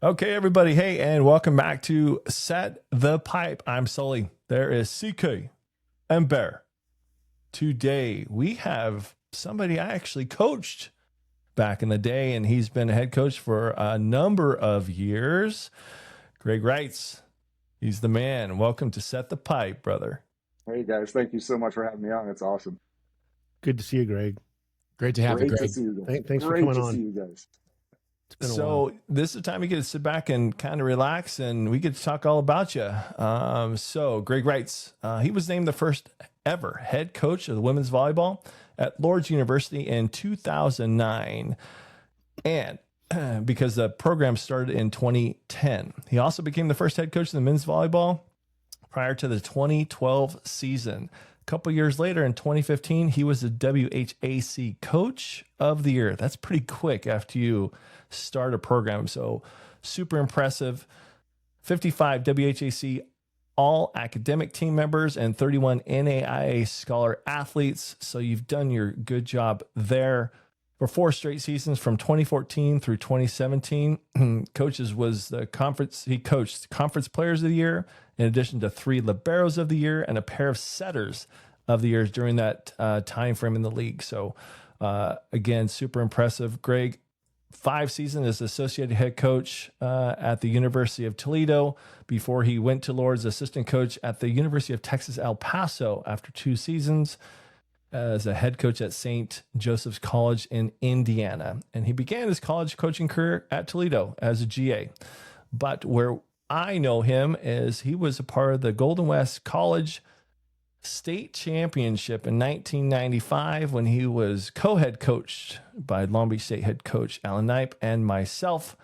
Okay, everybody. Hey, and welcome back to Set the Pipe. I'm Sully. There is CK and Bear. Today, we have somebody I actually coached back in the day, and he's been a head coach for a number of years. Greg Reitz. He's the man. Welcome to Set the Pipe, brother. Hey, guys. Thank you so much for having me on. It's awesome. Good to see you, Greg. Great to have you, Greg. To see you guys. Thanks for coming on. Great to see you guys. So this is the time you get to sit back and kind of relax, and we get to talk all about you. So Greg Reitz, he was named the first ever head coach of the women's volleyball at Lourdes University in 2009. And because the program started in 2010, he also became the first head coach of the men's volleyball prior to the 2012 season. A couple years later, in 2015, he was the WHAC Coach of the Year. That's pretty quick after you start a program. So super impressive. 55 WHAC all academic team members and 31 NAIA scholar athletes. So you've done your good job there. For 4 straight seasons from 2014 through 2017, he coached Conference Players of the Year, in addition to 3 Liberos of the Year and a pair of Setters of the Years during that time frame in the league. So again, super impressive. Greg, 5 seasons as associate head coach at the University of Toledo before he went to Lourdes, assistant coach at the University of Texas, El Paso after 2 seasons. As a head coach at St. Joseph's College in Indiana. And he began his college coaching career at Toledo as a GA. But where I know him is he was a part of the Golden West College State Championship in 1995 when he was co-head coached by Long Beach State head coach Alan Knipe and myself.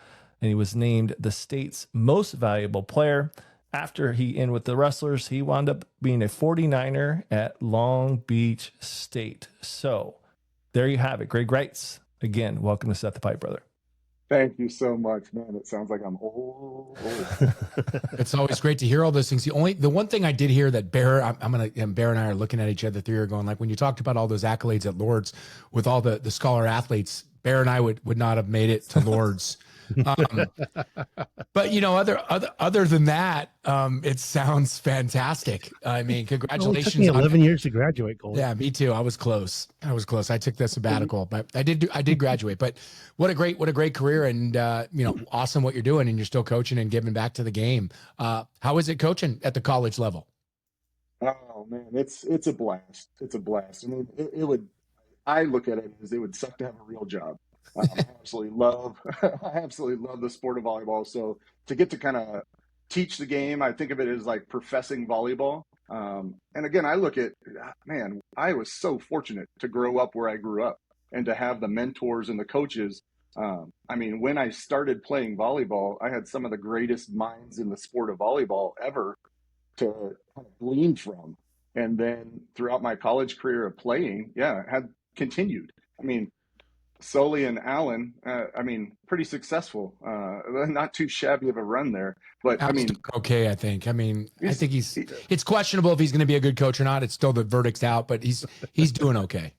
And he was named the state's most valuable player. After he ended with the Wrestlers, he wound up being a 49er at Long Beach State. So there you have it. Greg Reitz, again, welcome to Set the Pipe, brother. Thank you so much, man. It sounds like I'm old. It's always great to hear all those things. The one thing I did hear that Bear and I are looking at each other, 3 are going, like, when you talked about all those accolades at Lourdes with all the scholar athletes, Bear and I would not have made it to Lourdes. But other than that, it sounds fantastic. I mean, congratulations. It took me 11 years to graduate, Cole. Yeah, me too. I was close. I took the sabbatical, but I did graduate. But what a great career, and awesome what you're doing, and you're still coaching and giving back to the game. How is it coaching at the college level? Oh man, it's a blast. It's a blast. I mean, I look at it as it would suck to have a real job. I absolutely love the sport of volleyball. So to get to kind of teach the game, I think of it as like professing volleyball. And again, I look at, man, I was so fortunate to grow up where I grew up and to have the mentors and the coaches. I mean, when I started playing volleyball, I had some of the greatest minds in the sport of volleyball ever to kind of glean from. And then throughout my college career of playing, had continued. I mean, Sully and Alan, pretty successful. Not too shabby of a run there, but I think. I think it's questionable if he's going to be a good coach or not. It's still the verdict's out, but he's doing okay.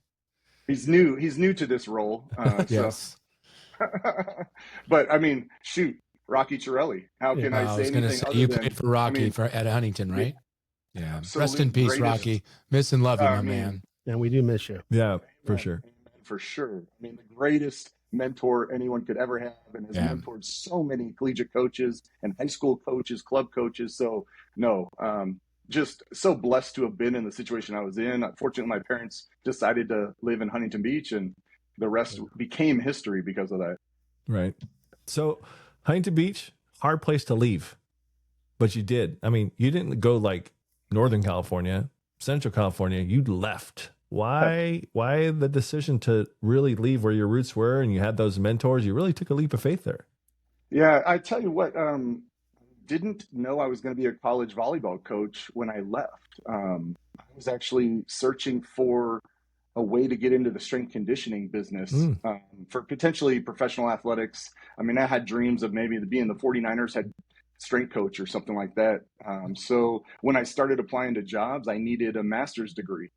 He's new to this role. Yes. But I mean, shoot, Rocky Chiarelli. How can I say anything? You played for Rocky at Huntington, right? Yeah. Rest in peace, Rocky. Miss and love you, my man. And we do miss you. Yeah, for sure. For sure. I mean, the greatest mentor anyone could ever have, and has mentored so many collegiate coaches and high school coaches, club coaches. So just so blessed to have been in the situation I was in. Unfortunately, my parents decided to live in Huntington Beach, and the rest became history because of that. Right. So Huntington Beach, hard place to leave, but you did. I mean, you didn't go like Northern California, Central California. You left. Why the decision to really leave where your roots were, and you had those mentors? You really took a leap of faith there. Yeah, I tell you what, didn't know I was going to be a college volleyball coach when I left. I was actually searching for a way to get into the strength conditioning business for potentially professional athletics. I mean, I had dreams of maybe being the 49ers head strength coach or something like that. So when I started applying to jobs, I needed a master's degree.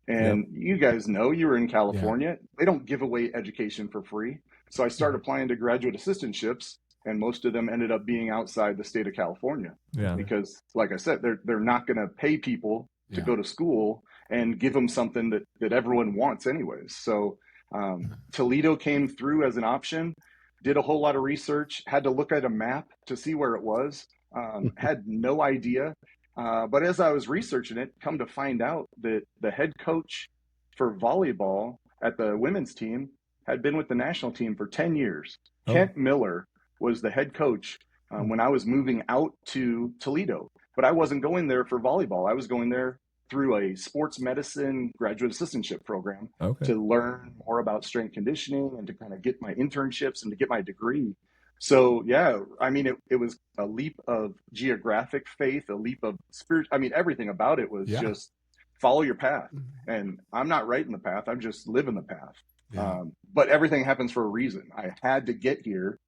And you guys know, you were in California. They don't give away education for free. So I started applying to graduate assistantships, and most of them ended up being outside the state of California. Yeah. Because, like I said, they're not going to pay people to go to school and give them something that everyone wants anyways. So Toledo came through as an option, did a whole lot of research, had to look at a map to see where it was, had no idea. But as I was researching it, come to find out that the head coach for volleyball at the women's team had been with the national team for 10 years. Oh. Kent Miller was the head coach when I was moving out to Toledo. But I wasn't going there for volleyball. I was going there through a sports medicine graduate assistantship program to learn more about strength conditioning and to kind of get my internships and to get my degree. So, yeah, I mean, it was a leap of geographic faith, a leap of spirit. I mean, everything about it was just follow your path. And I'm not right in the path. I'm just living the path. Yeah. But everything happens for a reason. I had to get here.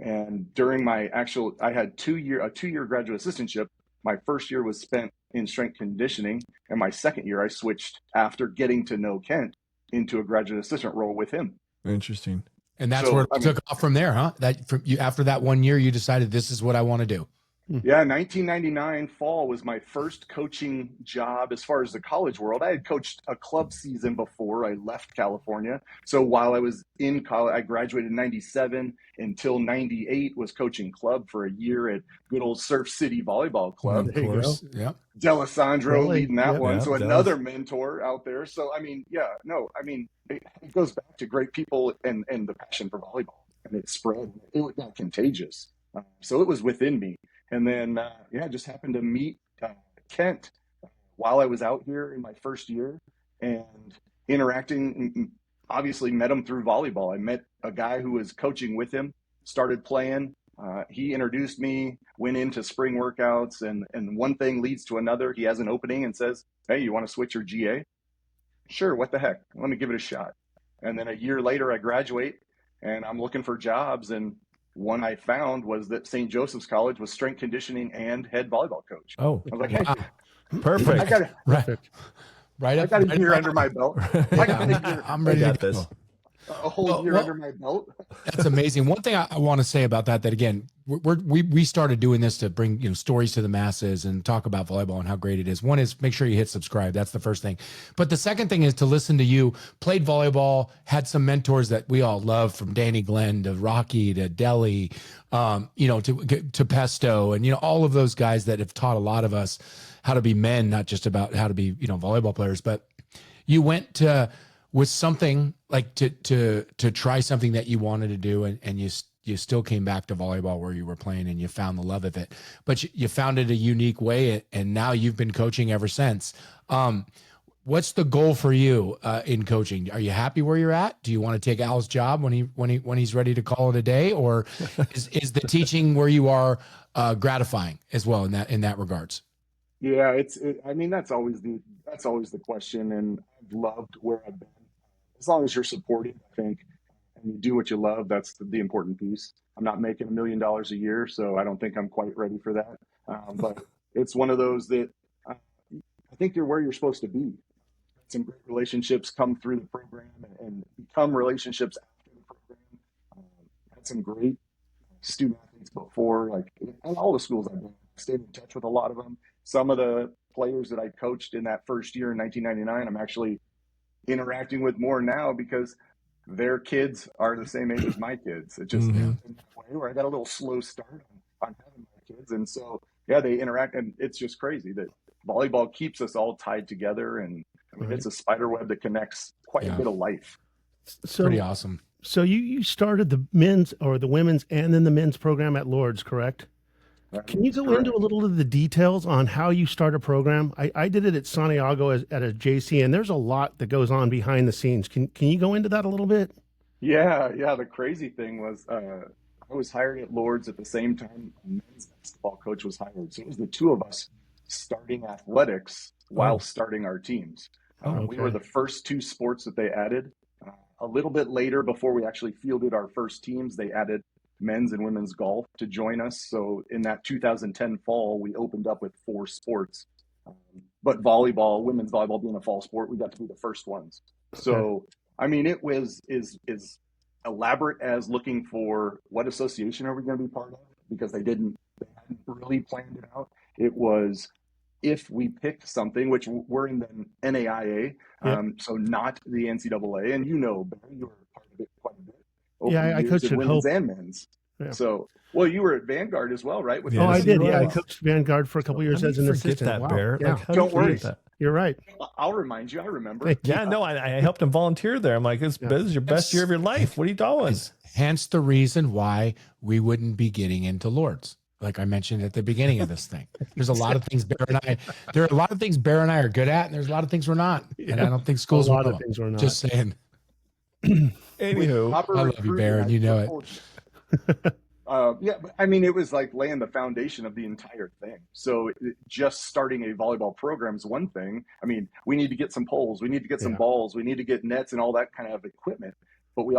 And during my I had a 2-year graduate assistantship. My first year was spent in strength conditioning. And my second year, I switched after getting to know Kent into a graduate assistant role with him. Interesting. And that's where it took off from there, huh? After that 1 year, you decided this is what I want to do. Yeah, 1999 fall was my first coaching job as far as the college world. I had coached a club season before I left California. So while I was in college, I graduated in 97 until 98 was coaching club for a year at good old Surf City Volleyball Club. Of course, yeah. D'Alessandro leading that one. So another mentor out there. So, I mean, it goes back to great people and the passion for volleyball. And it spread. It got contagious. So it was within me. And then, just happened to meet Kent while I was out here in my first year and interacting. Obviously met him through volleyball. I met a guy who was coaching with him, started playing. He introduced me, went into spring workouts, and one thing leads to another. He has an opening and says, "Hey, you want to switch your GA?" Sure, what the heck? Let me give it a shot. And then a year later, I graduate, and I'm looking for jobs, and one I found was that St. Joseph's College was strength conditioning and head volleyball coach. Oh, I was like, hey, perfect. I got a year under my belt. I'm ready to this. A whole year under my belt. That's amazing. One thing I want to say about that again, we started doing this to bring stories to the masses and talk about volleyball and how great it is. One is make sure you hit subscribe. That's the first thing. But the second thing is to listen to you. Played volleyball, had some mentors that we all love, from Danny Glenn to Rocky to Deli, to Pesto, and all of those guys that have taught a lot of us how to be men, not just about how to be volleyball players. But you went with something like to try something that you wanted to do, and you still came back to volleyball where you were playing and you found the love of it, but you found it a unique way, and now you've been coaching ever since. What's the goal for you in coaching? Are you happy where you're at? Do you want to take Al's job when he's ready to call it a day, or is the teaching where you are gratifying as well in that regards? Yeah, I mean, that's always the question, and I've loved where I've been. As long as you're supported, I think, and you do what you love, that's the important piece. I'm not making $1 million a year, so I don't think I'm quite ready for that. But it's one of those that I think you're where you're supposed to be. Some great relationships come through the program and become relationships after the program. Had some great student athletes before, like at all the schools I've been. I stayed in touch with a lot of them. Some of the players that I coached in that first year in 1999, I'm actually interacting with more now because their kids are the same age as my kids. It just happened that way where I got a little slow start on having my kids. And so, they interact, and it's just crazy that volleyball keeps us all tied together. And I mean, it's a spider web that connects quite a bit of life. So, pretty awesome. So you started the men's or the women's and then the men's program at Lourdes, correct? Can you go into a little of the details on how you start a program? I did it at Santiago at a JC, and there's a lot that goes on behind the scenes. Can you go into that a little bit? Yeah. The crazy thing was I was hired at Lourdes at the same time a men's basketball coach was hired. So it was the two of us starting athletics while starting our teams. We were the first two sports that they added. A little bit later, before we actually fielded our first teams, they added men's and women's golf to join us. So in that 2010 fall, we opened up with 4 sports. But volleyball, women's volleyball being a fall sport, we got to be the first ones. So, I mean, it is elaborate as looking for what association are we going to be part of, because they hadn't really planned it out. It was, if we pick something, which we're in the NAIA, so not the NCAA, and you know, Barry, you were part of it quite a bit over the I years coached in at women's Hope. and men's. Yeah. So, well, you were at Vanguard as well, right? Yeah, I did. Yeah, I Volleyball. coached Vanguard for a couple years How as do an you forget assistant. that, Wow. Bear? Yeah. Like, how do you Don't worry. forget that? You're right. I'll remind you. I remember. Thank you. Yeah, no, I helped him volunteer there. I'm like, this is your best year of your life. What are you doing? Hence the reason why we wouldn't be getting into Lourdes. Like I mentioned at the beginning of this thing, there's a lot of things Bear and I are good at, and there's a lot of things we're not. And I don't think schools A lot will of know. things we're not. Just saying. Anywho, Proper I love you, recruiting, Bear, and you know it. Yeah, but I mean, it was like laying the foundation of the entire thing. So just starting a volleyball program is one thing. I mean, we need to get some poles, we need to get some balls, we need to get nets and all that kind of equipment. But we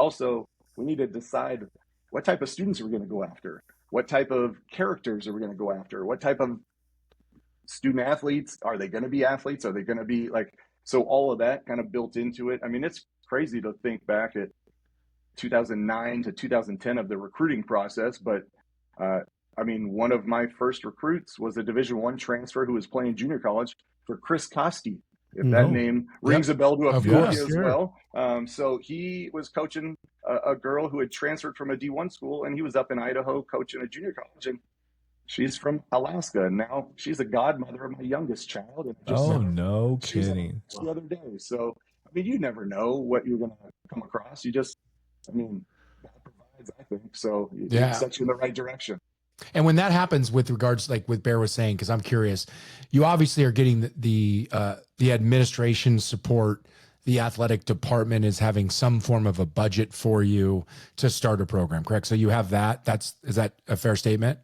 need to decide what type of students are we going to go after, what type of characters are we going to go after, what type of student athletes are they going to be athletes? Are they going to be like? So all of that kind of built into it. I mean, it's crazy to think back at 2009 to 2010 of the recruiting process. But I mean, one of my first recruits was a Division I transfer who was playing junior college for Chris Costi, if that name rings a bell to a few of you as well. So he was coaching a girl who had transferred from a D1 school, and he was up in Idaho coaching a junior college. And she's from Alaska, and now she's a godmother of my youngest child. And no kidding. The other day. So, I mean, you never know what you're going to come across. I mean, that provides, I think. So it sets you in the right direction. And when that happens with regards, like what Bear was saying, because I'm curious, you obviously are getting the administration support. The athletic department is having some form of a budget for you to start a program, correct? So you have that. Is that a fair statement?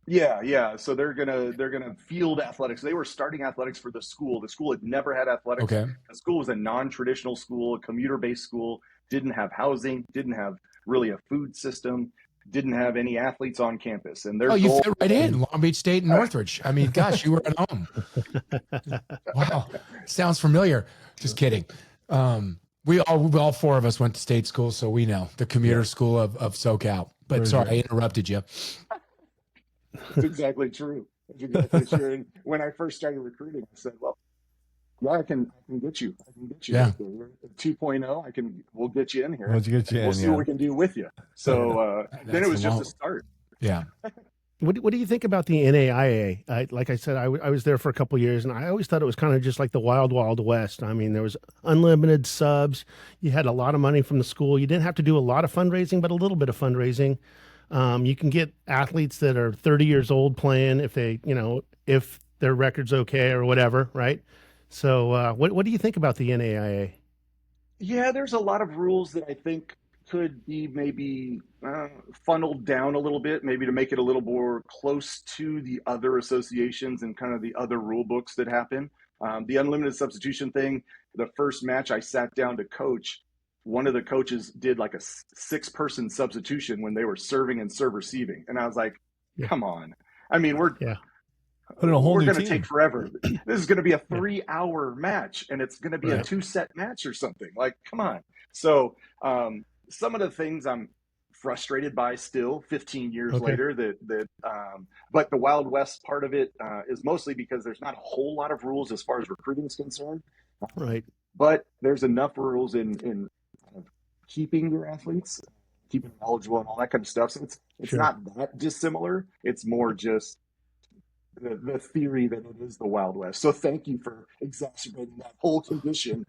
Yeah. So they're gonna field athletics. They were starting athletics for the school. The school had never had athletics. Okay. The school was a non-traditional school, a commuter-based school. Didn't have housing. Didn't have really a food system. Didn't have any athletes on campus. And you fit right in Long Beach State and Northridge. I mean, gosh, you were at home. Wow, sounds familiar. Just kidding. We all four of us went to state school, so we know the commuter school of SoCal. But sorry, I interrupted you. That's exactly true. And when I first started recruiting, I said, well, yeah, I can get you. Yeah. 2.0. We'll get you in here. We'll see what we can do with you. So then it was just a start. Yeah. What do you think about the NAIA? Like I said, I was there for a couple of years, and I always thought it was kind of just like the wild, wild west. I mean, there was unlimited subs. You had a lot of money from the school. You didn't have to do a lot of fundraising, but a little bit of fundraising. You can get athletes that are 30 years old playing if their record's okay or whatever, right? So what do you think about the NAIA? Yeah, there's a lot of rules that I think could be maybe funneled down a little bit, maybe to make it a little more close to the other associations and kind of the other rule books that happen. The unlimited substitution thing, the first match I sat down to coach, one of the coaches did like a 6-person substitution when they were serving and serve receiving. And I was like, come on. I mean, we're going to take forever. This is going to be a 3-hour match, and it's going to be a 2-set match or something. Like, come on. So some of the things I'm frustrated by still 15 years later but the Wild West part of it is mostly because there's not a whole lot of rules as far as recruiting is concerned. Right. But there's enough rules in kind of keeping your athletes, keeping them eligible and all that kind of stuff. So it's not that dissimilar. It's more just the theory that it is the Wild West. So thank you for exacerbating that whole condition.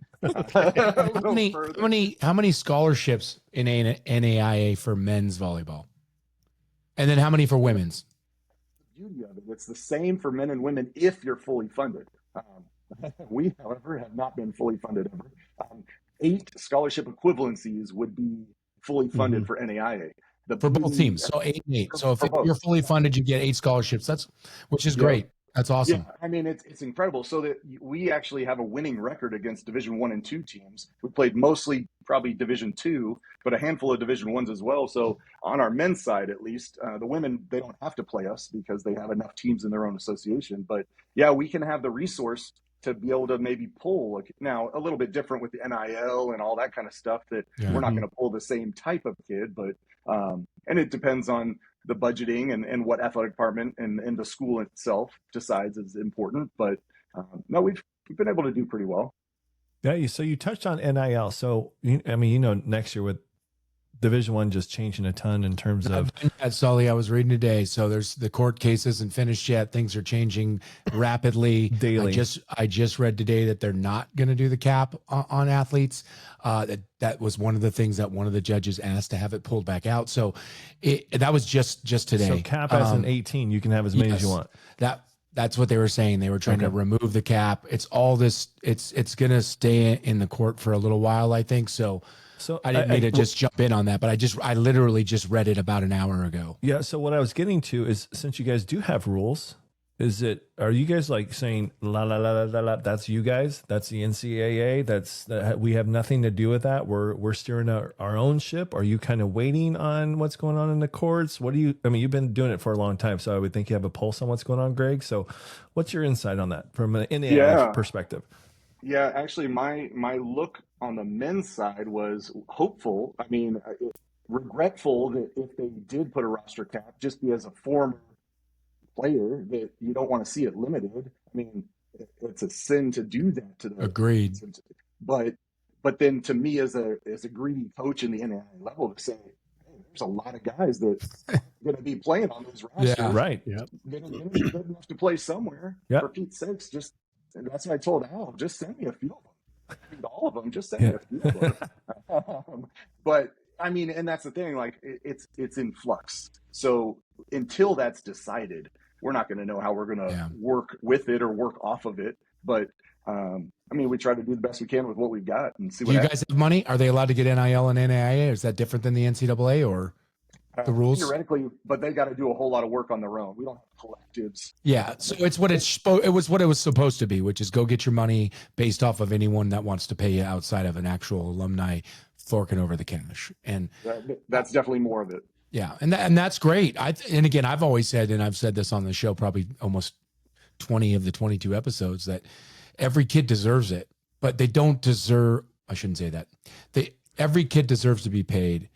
How many scholarships in NAIA for men's volleyball? And then how many for women's? The beauty of it, it's the same for men and women if you're fully funded. We, however, have not been fully funded ever. 8 scholarship equivalencies would be fully funded for NAIA. For both teams, so 8 and 8. So if you're fully funded, you get 8 scholarships. Which is great. That's awesome. Yeah, I mean, it's incredible. So that we actually have a winning record against Division 1 and 2 teams. We played mostly probably Division 2, but a handful of Division 1s as well. So on our men's side, at least, the women, they don't have to play us because they have enough teams in their own association. But yeah, we can have the resource to be able to maybe pull. Now, a little bit different with the NIL and all that kind of stuff, that we're not going to pull the same type of kid, but and it depends on the budgeting and what athletic department and the school itself decides is important. But no, we've been able to do pretty well. Yeah. So you touched on NIL. So, I mean, next year with Division I just changing a ton in terms of. Sully, I was reading today. So there's the court case isn't finished yet. Things are changing rapidly. Daily. I just read today that they're not going to do the cap on athletes. That was one of the things that one of the judges asked to have it pulled back out. So that was just today. So cap as an 18, you can have as many as you want. That's what they were saying. They were trying to remove the cap. It's all this. It's going to stay in the court for a little while, I think. So I didn't mean to just jump in on that, but I literally just read it about an hour ago. Yeah. So what I was getting to is, since you guys do have rules, are you guys like saying la la la la la? That's you guys. That's the NCAA. We have nothing to do with that. We're steering our own ship. Are you kind of waiting on what's going on in the courts? I mean, you've been doing it for a long time, so I would think you have a pulse on what's going on, Greg. So what's your insight on that from an NAIA perspective? Yeah, actually, my look on the men's side was hopeful. I mean, regretful that if they did put a roster cap, just be as a former player, that you don't want to see it limited. I mean, it's a sin to do that to them. Agreed. But then to me, as a greedy coach in the NAIA level, to say, hey, there's a lot of guys that are going to be playing on those rosters. Yeah, right. Yeah, they're going to be good enough to play somewhere. Yep. For Pete's sakes, and that's what I told Al, just send me a few of them. Read all of them, just send me a few of them. But I mean, and that's the thing, like it's in flux. So until that's decided, we're not going to know how we're going to work with it or work off of it. But I mean, we try to do the best we can with what we've got and see what happens. You guys have money? Are they allowed to get NIL and NAIA? Is that different than the NCAA or the rules? Theoretically, but they got to do a whole lot of work on their own. We don't have collectives. Yeah, so it was what it was supposed to be, which is go get your money based off of anyone that wants to pay you outside of an actual alumni forking over the cash. And that's definitely more of it. Yeah, and that's great. And again, I've always said, and I've said this on the show probably almost 20 of the 22 episodes, that every kid deserves it, but they don't deserve. I shouldn't say that. Every kid deserves to be paid,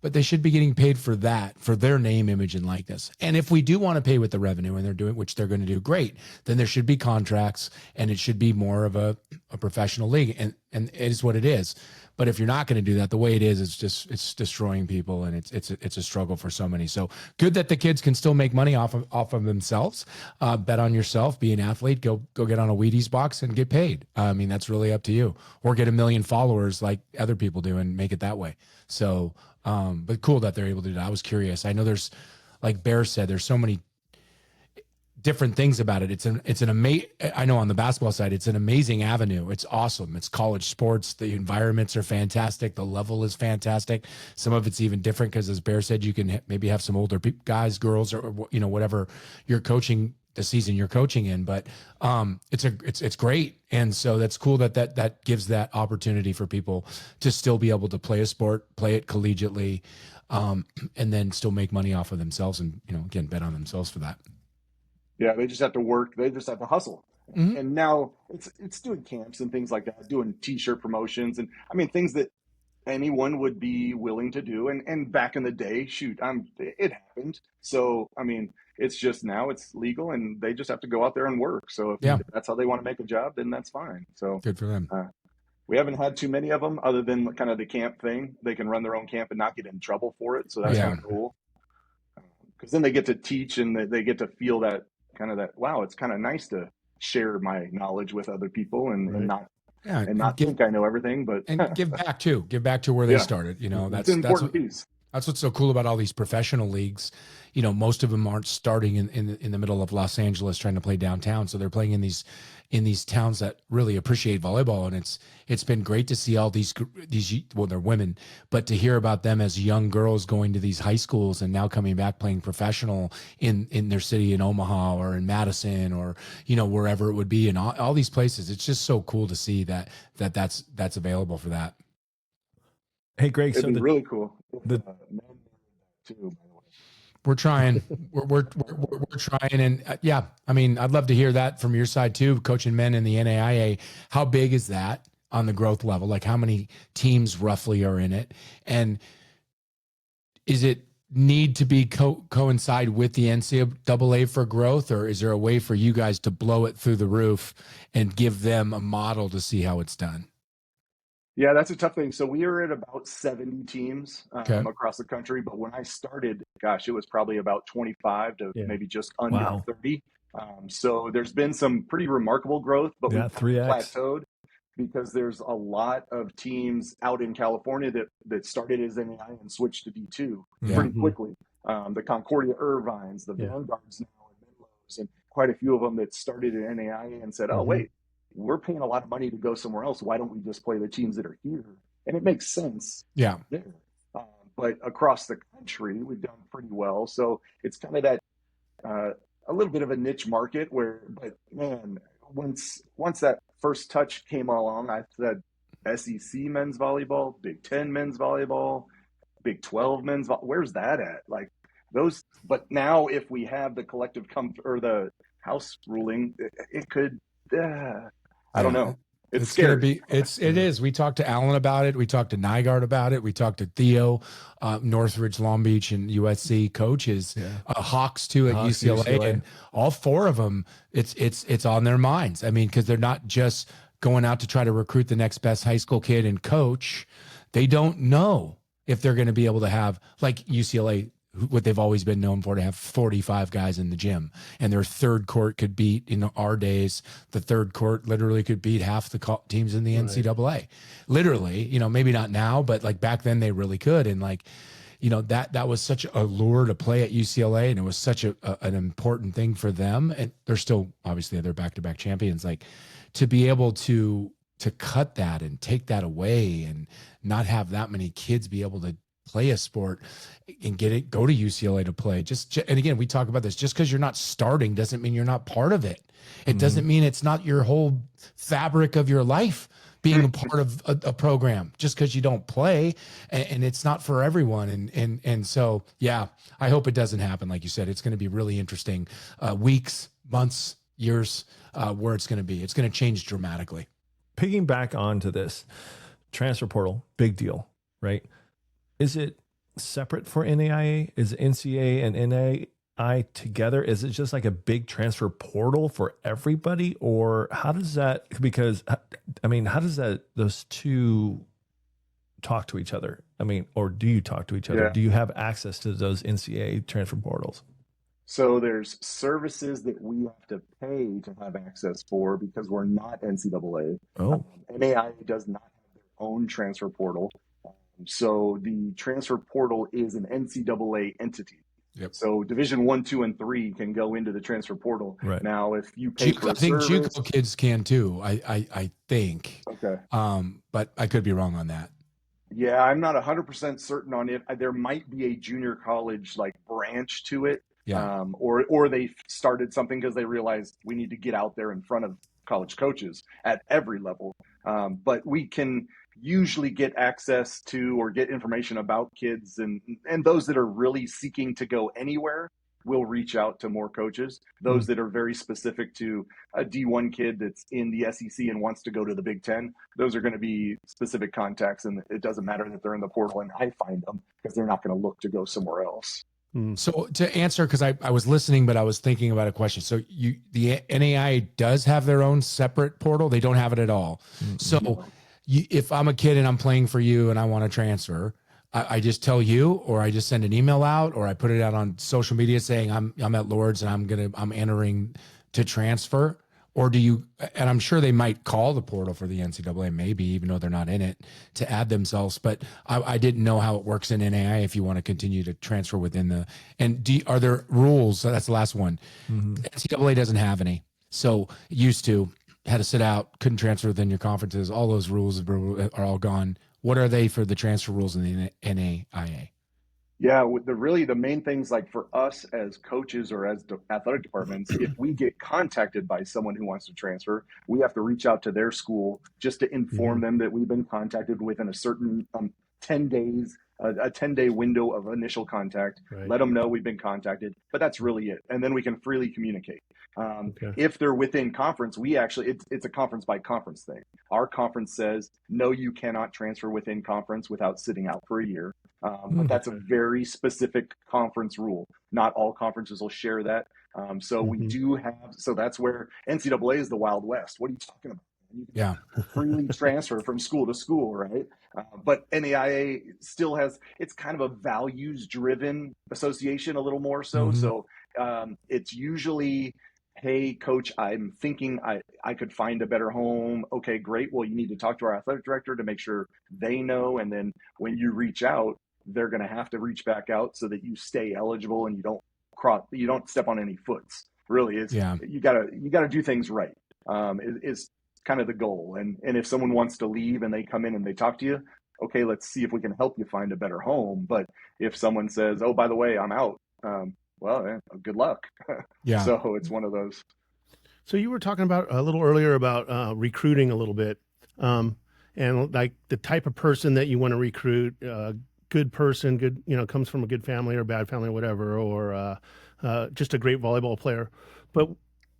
but they should be getting paid for that, for their name, image, and likeness. And if we do want to pay with the revenue, and they're doing, which they're going to do, great, then there should be contracts, and it should be more of a professional league, and it is what it is. But if you're not going to do that, the way it is, it's destroying people, and it's a struggle for so many. So good that the kids can still make money off of themselves. Bet on yourself, be an athlete, go get on a Wheaties box and get paid. I mean, that's really up to you, or get 1 million followers like other people do and make it that way. So, but cool that they're able to do that. I was curious. I know there's, like Bear said, there's so many different things about it. It's an amazing, I know on the basketball side, it's an amazing avenue. It's awesome. It's college sports. The environments are fantastic. The level is fantastic. Some of it's even different because, as Bear said, you can maybe have some older guys, girls, or whatever you're coaching, the season you're coaching in. But it's great. And so that's cool that gives that opportunity for people to still be able to play a sport, play it collegiately, and then still make money off of themselves, and again, bet on themselves for that. Yeah, they just have to work. They just have to hustle. Mm-hmm. And now it's doing camps and things like that, doing T-shirt promotions, and I mean things that anyone would be willing to do. And back in the day, it happened. So I mean, it's just now it's legal, and they just have to go out there and work. So if that's how they want to make a job, then that's fine. So good for them. We haven't had too many of them, other than kind of the camp thing. They can run their own camp and not get in trouble for it. So that's kind of cool. Because then they get to teach, and they get to feel that. Kind of that, wow, it's kind of nice to share my knowledge with other people and not think I know everything, but and give back to where they started. That's an important piece. That's what's so cool about all these professional leagues. Most of them aren't starting in the middle of Los Angeles trying to play downtown, so they're playing in these towns that really appreciate volleyball, and it's been great to see all these well, they're women, but to hear about them as young girls going to these high schools and now coming back playing professional in their city, in Omaha or in Madison or wherever it would be, in all these places. It's just so cool to see that's available for that. Hey, Greg, it'd be really cool. Too, by the way. We're trying. We're trying, and yeah, I mean, I'd love to hear that from your side too, coaching men in the NAIA. How big is that on the growth level? Like, how many teams roughly are in it, and is it need to be coincide with the NCAA for growth, or is there a way for you guys to blow it through the roof and give them a model to see how it's done? Yeah, that's a tough thing. So we are at about 70 teams Okay. across the country. But when I started, gosh, it was probably about 25 to maybe just under 30. So there's been some pretty remarkable growth, but we've 3X. plateaued because there's a lot of teams out in California that started as NAI and switched to D2 pretty quickly. The Concordia Irvines, the Vanguards now, and Menlos, and quite a few of them that started at NAI and said, oh, wait, we're paying a lot of money to go somewhere else. Why don't we just play the teams that are here? And it makes sense. Yeah. There. But across the country, we've done pretty well. So it's kind of that a little bit of a niche market but man, once that first touch came along, I said SEC men's volleyball, Big 10 men's volleyball, Big 12 men's volleyball. Where's that at? Like those. But now if we have the collective or the House ruling, it could. I don't know. It's scary. It is. We talked to Alan about it. We talked to Nygaard about it. We talked to Theo, Northridge, Long Beach, and USC coaches, Hawks too at UCLA, and all four of them. It's on their minds. I mean, because they're not just going out to try to recruit the next best high school kid and coach. They don't know if they're going to be able to have, like UCLA, what they've always been known for, to have 45 guys in the gym, and their third court could beat, in our days, the third court literally could beat half the teams in the NCAA. Literally, maybe not now, but like back then they really could. And like, that was such a lure to play at UCLA, and it was such an important thing for them. And they're still, obviously, they're back-to-back champions. Like, to be able to cut that and take that away and not have that many kids be able to play a sport and go to UCLA to play. And again, we talk about this, just because you're not starting doesn't mean you're not part of it. It doesn't mean it's not your whole fabric of your life being a part of a program just because you don't play, and it's not for everyone. And so, yeah, I hope it doesn't happen. Like you said, it's going to be really interesting weeks, months, years, where it's going to be. It's going to change dramatically. Picking back onto this transfer portal, big deal, right? Is it separate for NAIA? Is NCAA and NAIA together? Is it just like a big transfer portal for everybody? Or how does that, because I mean, how does those two talk to each other? I mean, or do you talk to each other? Yeah. Do you have access to those NCAA transfer portals? So there's services that we have to pay to have access for because we're not NCAA. NAIA does not have their own transfer portal. So the transfer portal is an NCAA entity. Yep. So Division 1, 2, and 3 can go into the transfer portal. Right. Now, if you pay for I think service, JUCO kids can too. I think. Okay. But I could be wrong on that. Yeah, I'm not 100% certain on it. There might be a junior college like branch to it. Yeah. Or they started something because they realized we need to get out there in front of college coaches at every level. But we can usually get access to or get information about kids, and those that are really seeking to go anywhere will reach out to more coaches. Those that are very specific to a D1 kid that's in the SEC and wants to go to the Big 10, those are going to be specific contacts, and it doesn't matter that they're in the portal and I find them because they're not going to look to go somewhere else. So to answer, because I was listening, but I was thinking about a question. So the NAIA does have their own separate portal. They don't have it at all. So if I'm a kid and I'm playing for you and I want to transfer, I just tell you, or I just send an email out, or I put it out on social media saying I'm at Lourdes and I'm entering to transfer. Or do you, and I'm sure they might call the portal for the NCAA, maybe, even though they're not in it, to add themselves. But I didn't know how it works in NAIA if you want to continue to transfer within the, and are there rules? So that's the last one. NCAA doesn't have any. So it used to, had to sit out, couldn't transfer within your conferences. All those rules are all gone. What are they for the transfer rules in the NAIA? Yeah, the main things, like for us as coaches or as athletic departments, if we get contacted by someone who wants to transfer, we have to reach out to their school just to inform them that we've been contacted within a certain 10 days, a 10-day window of initial contact. Right. Let them know we've been contacted, but that's really it. And then we can freely communicate. Okay. If they're within conference, we actually, it's a conference by conference thing. Our conference says, no, you cannot transfer within conference without sitting out for a year. But that's a very specific conference rule. Not all conferences will share that. So we do have, so that's where NCAA is the Wild West. What are you talking about? You can freely transfer from school to school, right? But NAIA still has, it's kind of a values-driven association a little more so. So it's usually, hey, coach, I'm thinking I could find a better home. Okay, great. Well, you need to talk to our athletic director to make sure they know. And then when you reach out, they're going to have to reach back out so that you stay eligible and you don't step on any foots. Really, it's you gotta do things right. Is kind of the goal. And if someone wants to leave and they come in and they talk to you, okay, let's see if we can help you find a better home. But if someone says, oh, by the way, I'm out, well, good luck. So it's one of those. So you were talking about a little earlier about recruiting a little bit, and like the type of person that you want to recruit, good person, good, comes from a good family or bad family or whatever, or just a great volleyball player. But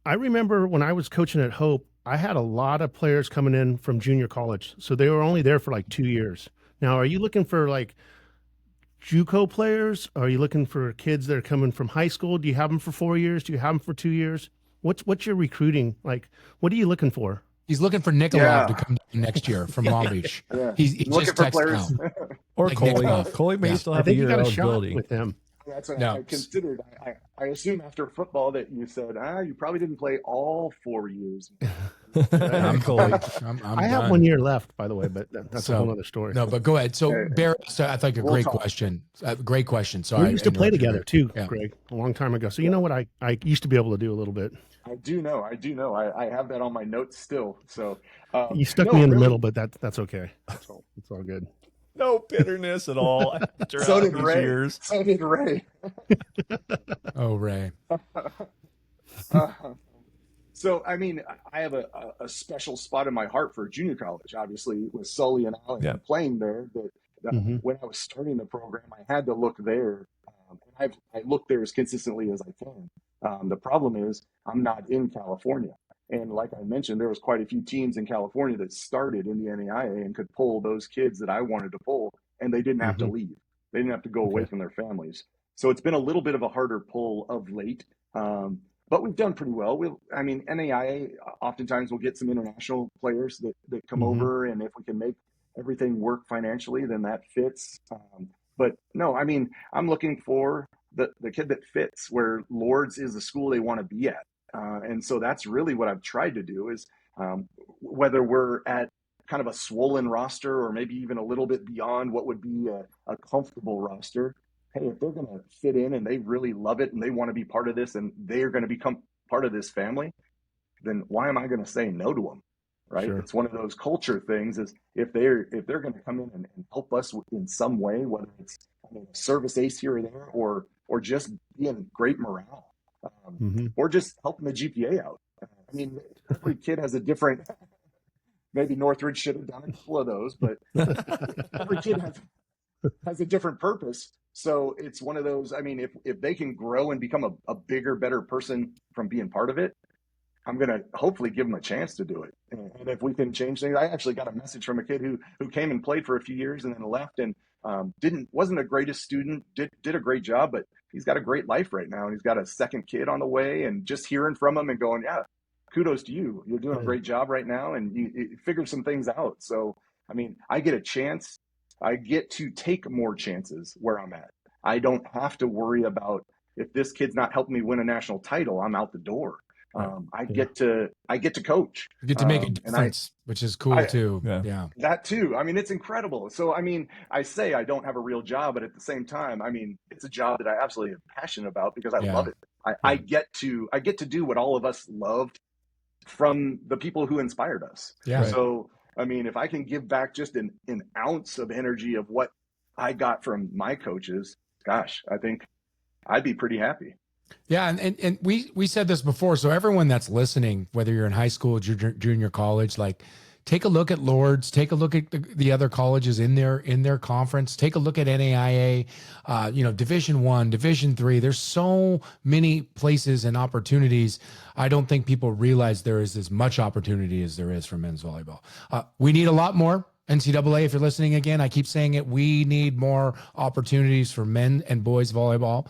I remember when I was coaching at Hope, I had a lot of players coming in from junior college. So they were only there for like 2 years. Now, are you looking for like JUCO players? Are you looking for kids that are coming from high school? Do you have them for 4 years? Do you have them for 2 years? What's your recruiting? Like, what are you looking for? He's looking for Nikolov to come down next year from Long Beach. He looking just for texted players. out. Or Like Coley. Coley may still have a year eligibility with him. That's what No. I considered. I assume after football that you said, you probably didn't play all 4 years. I'm Coley. I have done. 1 year left, by the way, but that's a whole other story. No, but go ahead. So, Bear, I think a great question. Great question. So we used to play together too, Yeah. Greg, a long time ago. So you know what I used to be able to do a little bit. I do know. I have that on my notes still. So You stuck me in the middle, but that's okay. It's all good. No bitterness at all. So did these Ray. years. So did Ray. Oh, Ray. So, I mean, I have a special spot in my heart for junior college, obviously, with Sully and Allen playing there. When I was starting the program, I had to look there. And I look there as consistently as I can. The problem is I'm not in California. And like I mentioned, there was quite a few teams in California that started in the NAIA and could pull those kids that I wanted to pull, and they didn't have to leave. They didn't have to go away from their families. So it's been a little bit of a harder pull of late. But we've done pretty well. NAIA oftentimes will get some international players that come over, and if we can make everything work financially, then that fits. But no, I'm looking for the kid that fits where Lourdes is the school they want to be at. And so that's really what I've tried to do is whether we're at kind of a swollen roster or maybe even a little bit beyond what would be a comfortable roster. Hey, if they're going to fit in and they really love it and they want to be part of this and they're going to become part of this family, then why am I going to say no to them? Right. Sure. It's one of those culture things is if they're going to come in and help us in some way, whether it's a service ace here or there, or just being great morale, or just helping the GPA out. Every kid has a different, maybe Northridge should have done a couple of those, but every kid has a different purpose. So it's one of those, if they can grow and become a bigger, better person from being part of it, I'm going to hopefully give them a chance to do it. And if we can change things, I actually got a message from a kid who came and played for a few years and then left and wasn't the greatest student, did a great job, but he's got a great life right now. And he's got a second kid on the way, and just hearing from him and going, yeah, kudos to you. You're doing a great job right now. And you figure some things out. So, I get a chance. I get to take more chances where I'm at. I don't have to worry about if this kid's not helping me win a national title, I'm out the door. I get to coach. You get to make a difference, which is cool too. Yeah. That too. It's incredible. So, I say I don't have a real job, but at the same time, it's a job that I absolutely am passionate about because I love it. I get to do what all of us loved from the people who inspired us. Yeah. So, if I can give back just an ounce of energy of what I got from my coaches, gosh, I think I'd be pretty happy. Yeah. And we said this before. So everyone that's listening, whether you're in high school, junior college, like take a look at Lourdes, take a look at the other colleges in their conference, take a look at NAIA, Division I, Division III. There's so many places and opportunities. I don't think people realize there is as much opportunity as there is for men's volleyball. We need a lot more. NCAA, if you're listening again, I keep saying it, we need more opportunities for men and boys volleyball.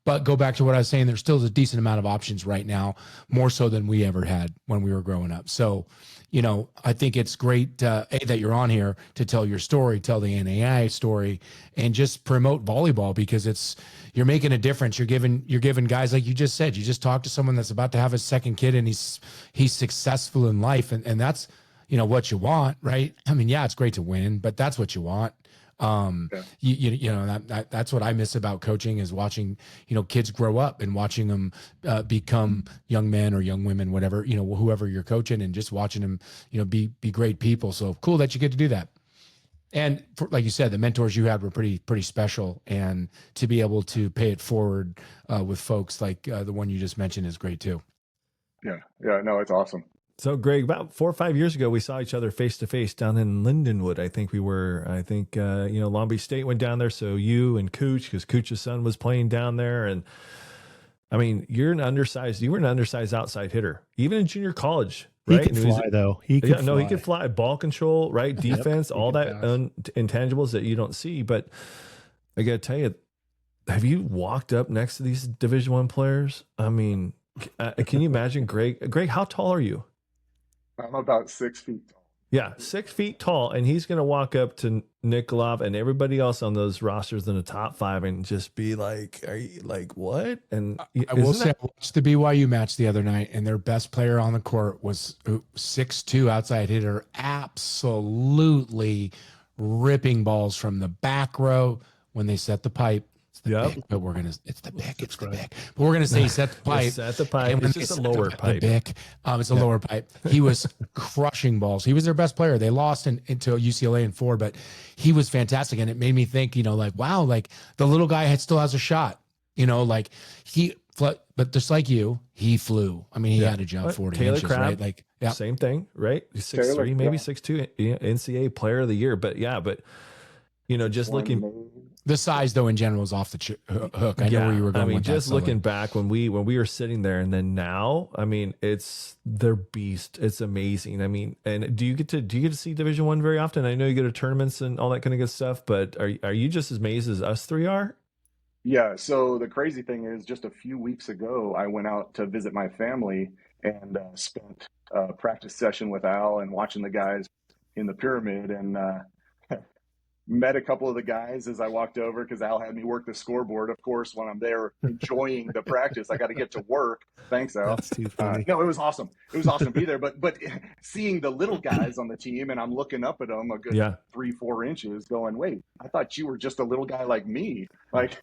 But go back to what I was saying, there still is a decent amount of options right now, more so than we ever had when we were growing up. So, I think it's great, that you're on here to tell your story, tell the NAIA story, and just promote volleyball, because you're making a difference. You're giving guys, like you just said, you just talked to someone that's about to have his second kid and he's successful in life. And that's, what you want, right? I mean, yeah, it's great to win, but that's what you want. That's what I miss about coaching, is watching, kids grow up and watching them become young men or young women, whatever, whoever you're coaching, and just watching them, be great people. So cool that you get to do that. And like you said, the mentors you had were pretty special, and to be able to pay it forward with folks like the one you just mentioned is great too. Yeah. No, it's awesome. So, Greg, about 4 or 5 years ago, we saw each other face to face down in Lindenwood. I think Long Beach State went down there. So you and Cooch, because Cooch's son was playing down there. And I mean, you were an undersized outside hitter, even in junior college, right? He could fly, though. He could fly. Ball control, right? Defense, all that intangibles that you don't see. But I got to tell you, have you walked up next to these Division I players? I mean, can you imagine, Greg? Greg, how tall are you? I'm about 6 feet tall. Yeah, 6 feet tall, and he's going to walk up to Nikolov and everybody else on those rosters in the top 5 and just be like, "Are you like what?" And I will say, I watched the BYU match the other night, and their best player on the court was 6'2" outside hitter, absolutely ripping balls from the back row when they set the pipe. Yep. But it's the pick. But we're going to say set the pipe. Set the pipe. It's just a lower pipe. It's a lower pipe. He was crushing balls. He was their best player. They lost into UCLA in 4, but he was fantastic. And it made me think, wow, like the little guy still has a shot, but just like you, he flew. I mean, he had to jump 40 Taylor inches, Crabb, right? Like, same thing, right? 6'3", maybe 6'2", NCAA player of the year. But just looking. The size, though, in general, is off the hook. I know where you were going. I mean, with just that, looking back when we were sitting there, and then now, I mean, they're beast. It's amazing. I mean, and do you get to see Division I very often? I know you go to tournaments and all that kind of good stuff, but are you just as amazed as us three are? Yeah. So the crazy thing is, just a few weeks ago, I went out to visit my family and spent a practice session with Al and watching the guys in the pyramid, and met a couple of the guys as I walked over, because Al had me work the scoreboard. Of course, when I'm there enjoying the practice, I got to get to work. Thanks, Al. That's too funny. No, it was awesome. It was awesome to be there. But seeing the little guys on the team, and I'm looking up at them a good 3-4 inches, going, "Wait, I thought you were just a little guy like me. Like,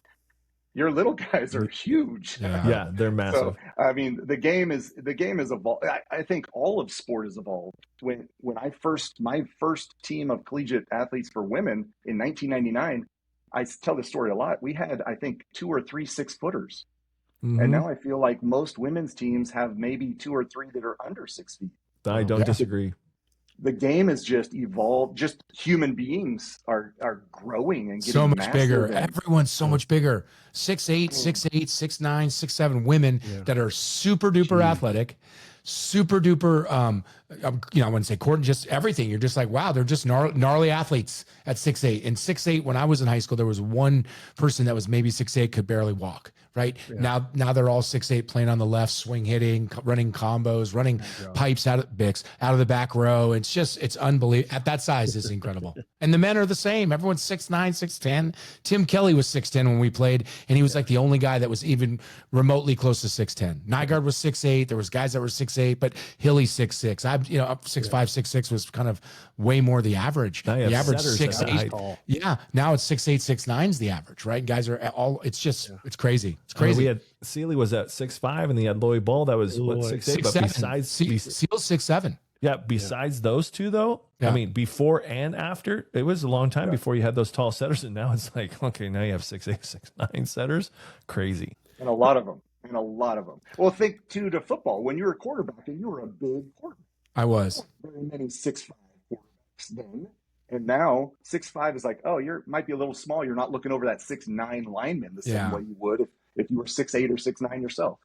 your little guys are huge." Yeah, they're massive. So, I mean, the game is evolved. I think all of sport has evolved. When my first team of collegiate athletes for women in 1999, I tell this story a lot. We had, I think, 2 or 3 6-footers. Mm-hmm. And now I feel like most women's teams have maybe 2 or 3 that are under 6 feet. I don't disagree. The game has just evolved. Just human beings are growing and getting so much bigger. And everyone's so much bigger. 6'8", 6'8", 6'9", 6'7" women that are super duper athletic, super duper. I wouldn't say court, just everything. You're just like, wow, they're just gnarly athletes at 6'8". And 6'8", when I was in high school, there was one person that was maybe 6'8", could barely walk. Right now they're all 6'8", playing on the left, swing hitting, running combos, running pipes out of the back row. It's unbelievable. At that size, is incredible. And the men are the same. Everyone's 6'9", 6'10". Tim Kelly was 6'10" when we played, and he was like the only guy that was even remotely close to 6'10". Nygaard was 6'8". There was guys that were 6'8", but Hilly's 6'6". Up 6'5", 6'6" was kind of way more the average. The average 6'8". Yeah, now it's 6'8", 6'9" is the average, right? Guys are all. It's just it's crazy. It's crazy. We had Sealy was at 6'5", and he had Lloyd Ball that was 6'8". But besides Seal's 6'7". Yeah, besides those two, though, I mean, before and after, it was a long time before you had those tall setters, and now it's like, okay, now you have 6'8", 6'9" setters. Crazy. And a lot of them. Well, think, too, to football. When you were a quarterback, and you were a big quarterback. I was. Very many 6'5", then. And now 6'5" is like, oh, might be a little small. You're not looking over that 6'9" lineman the same way you would if you were 6'8" or 6'9" yourself.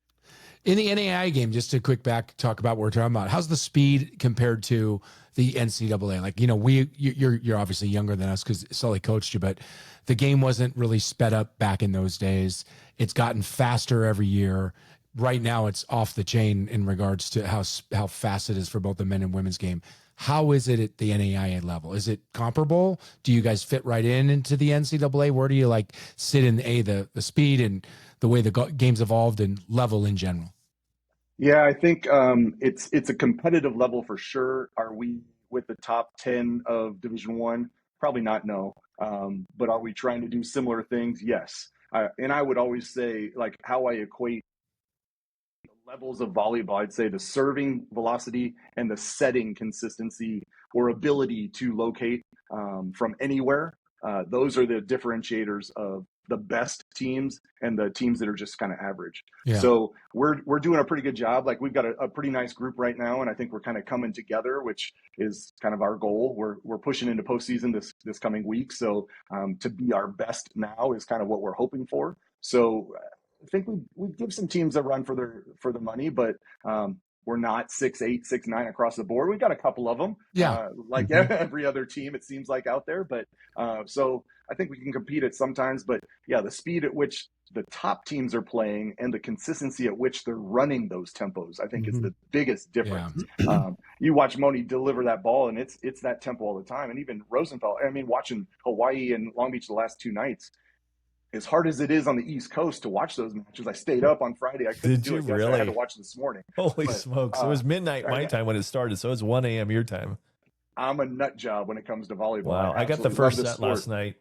In the NAIA game, just a quick talk about what we're talking about. How's the speed compared to the NCAA? Like, you're obviously younger than us because Sully coached you, but the game wasn't really sped up back in those days. It's gotten faster every year. Right now, it's off the chain in regards to how fast it is for both the men and women's game. How is it at the NAIA level? Is it comparable? Do you guys fit right into the NCAA? Where do you like sit in the speed and the way the game's evolved and level in general? Yeah, I think it's a competitive level for sure. Are we with the top 10 of Division I? Probably not, no. But are we trying to do similar things? Yes. And I would always say, like, how I equate the levels of volleyball, I'd say the serving velocity and the setting consistency or ability to locate from anywhere. Those are the differentiators of the best teams and the teams that are just kind of average. Yeah. So we're doing a pretty good job. Like, we've got a pretty nice group right now, and I think we're kind of coming together, which is kind of our goal. We're pushing into postseason this coming week. So to be our best now is kind of what we're hoping for. So I think we give some teams a run for their money, but we're not 6'8", 6'9" across the board. We've got a couple of them, like every other team it seems like out there. But so I think we can compete at sometimes. But yeah, the speed at which the top teams are playing and the consistency at which they're running those tempos, I think is the biggest difference. Yeah. You watch Moni deliver that ball, and it's that tempo all the time. And even Rosenfeld, I mean, watching Hawaii and Long Beach the last two nights, as hard as it is on the East Coast to watch those matches, I stayed up on Friday. I couldn't do it. Really? I had to watch this morning. Holy smokes. It was midnight my time when it started, so it's 1 a.m. your time. I'm a nut job when it comes to volleyball. Wow. I got the first set last night.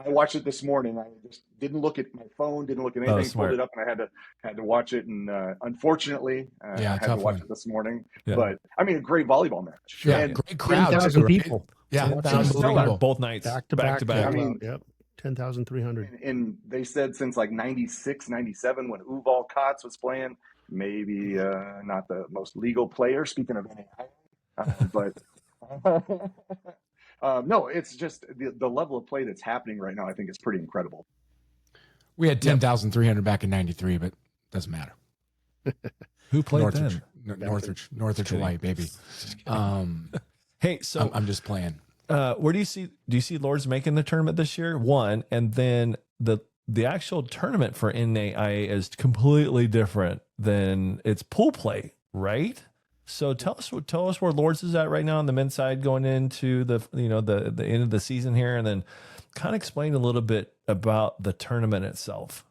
I watched it this morning. I just didn't look at my phone, didn't look at anything, pulled it up, and I had to watch it. And unfortunately, I had to watch it this morning. Yeah. But, I mean, a great volleyball match. Yeah, and great crowd. 10,000 people. Yeah, both nights. Back to back. I mean, yep. 10,300. And they said since like 96, 97, when Uval Kotz was playing, maybe not the most legal player, speaking of NAIA, but no, it's just the level of play that's happening right now, I think is pretty incredible. We had 10,300 back in 93, but doesn't matter. Who played Northridge, then? Northridge, Hawaii, baby. Hey, so I'm just playing. Where do you see Lourdes making the tournament this year? One, and then the actual tournament for NAIA is completely different than its pool play, right? So tell us where Lourdes is at right now on the men's side going into the end of the season here, and then kind of explain a little bit about the tournament itself.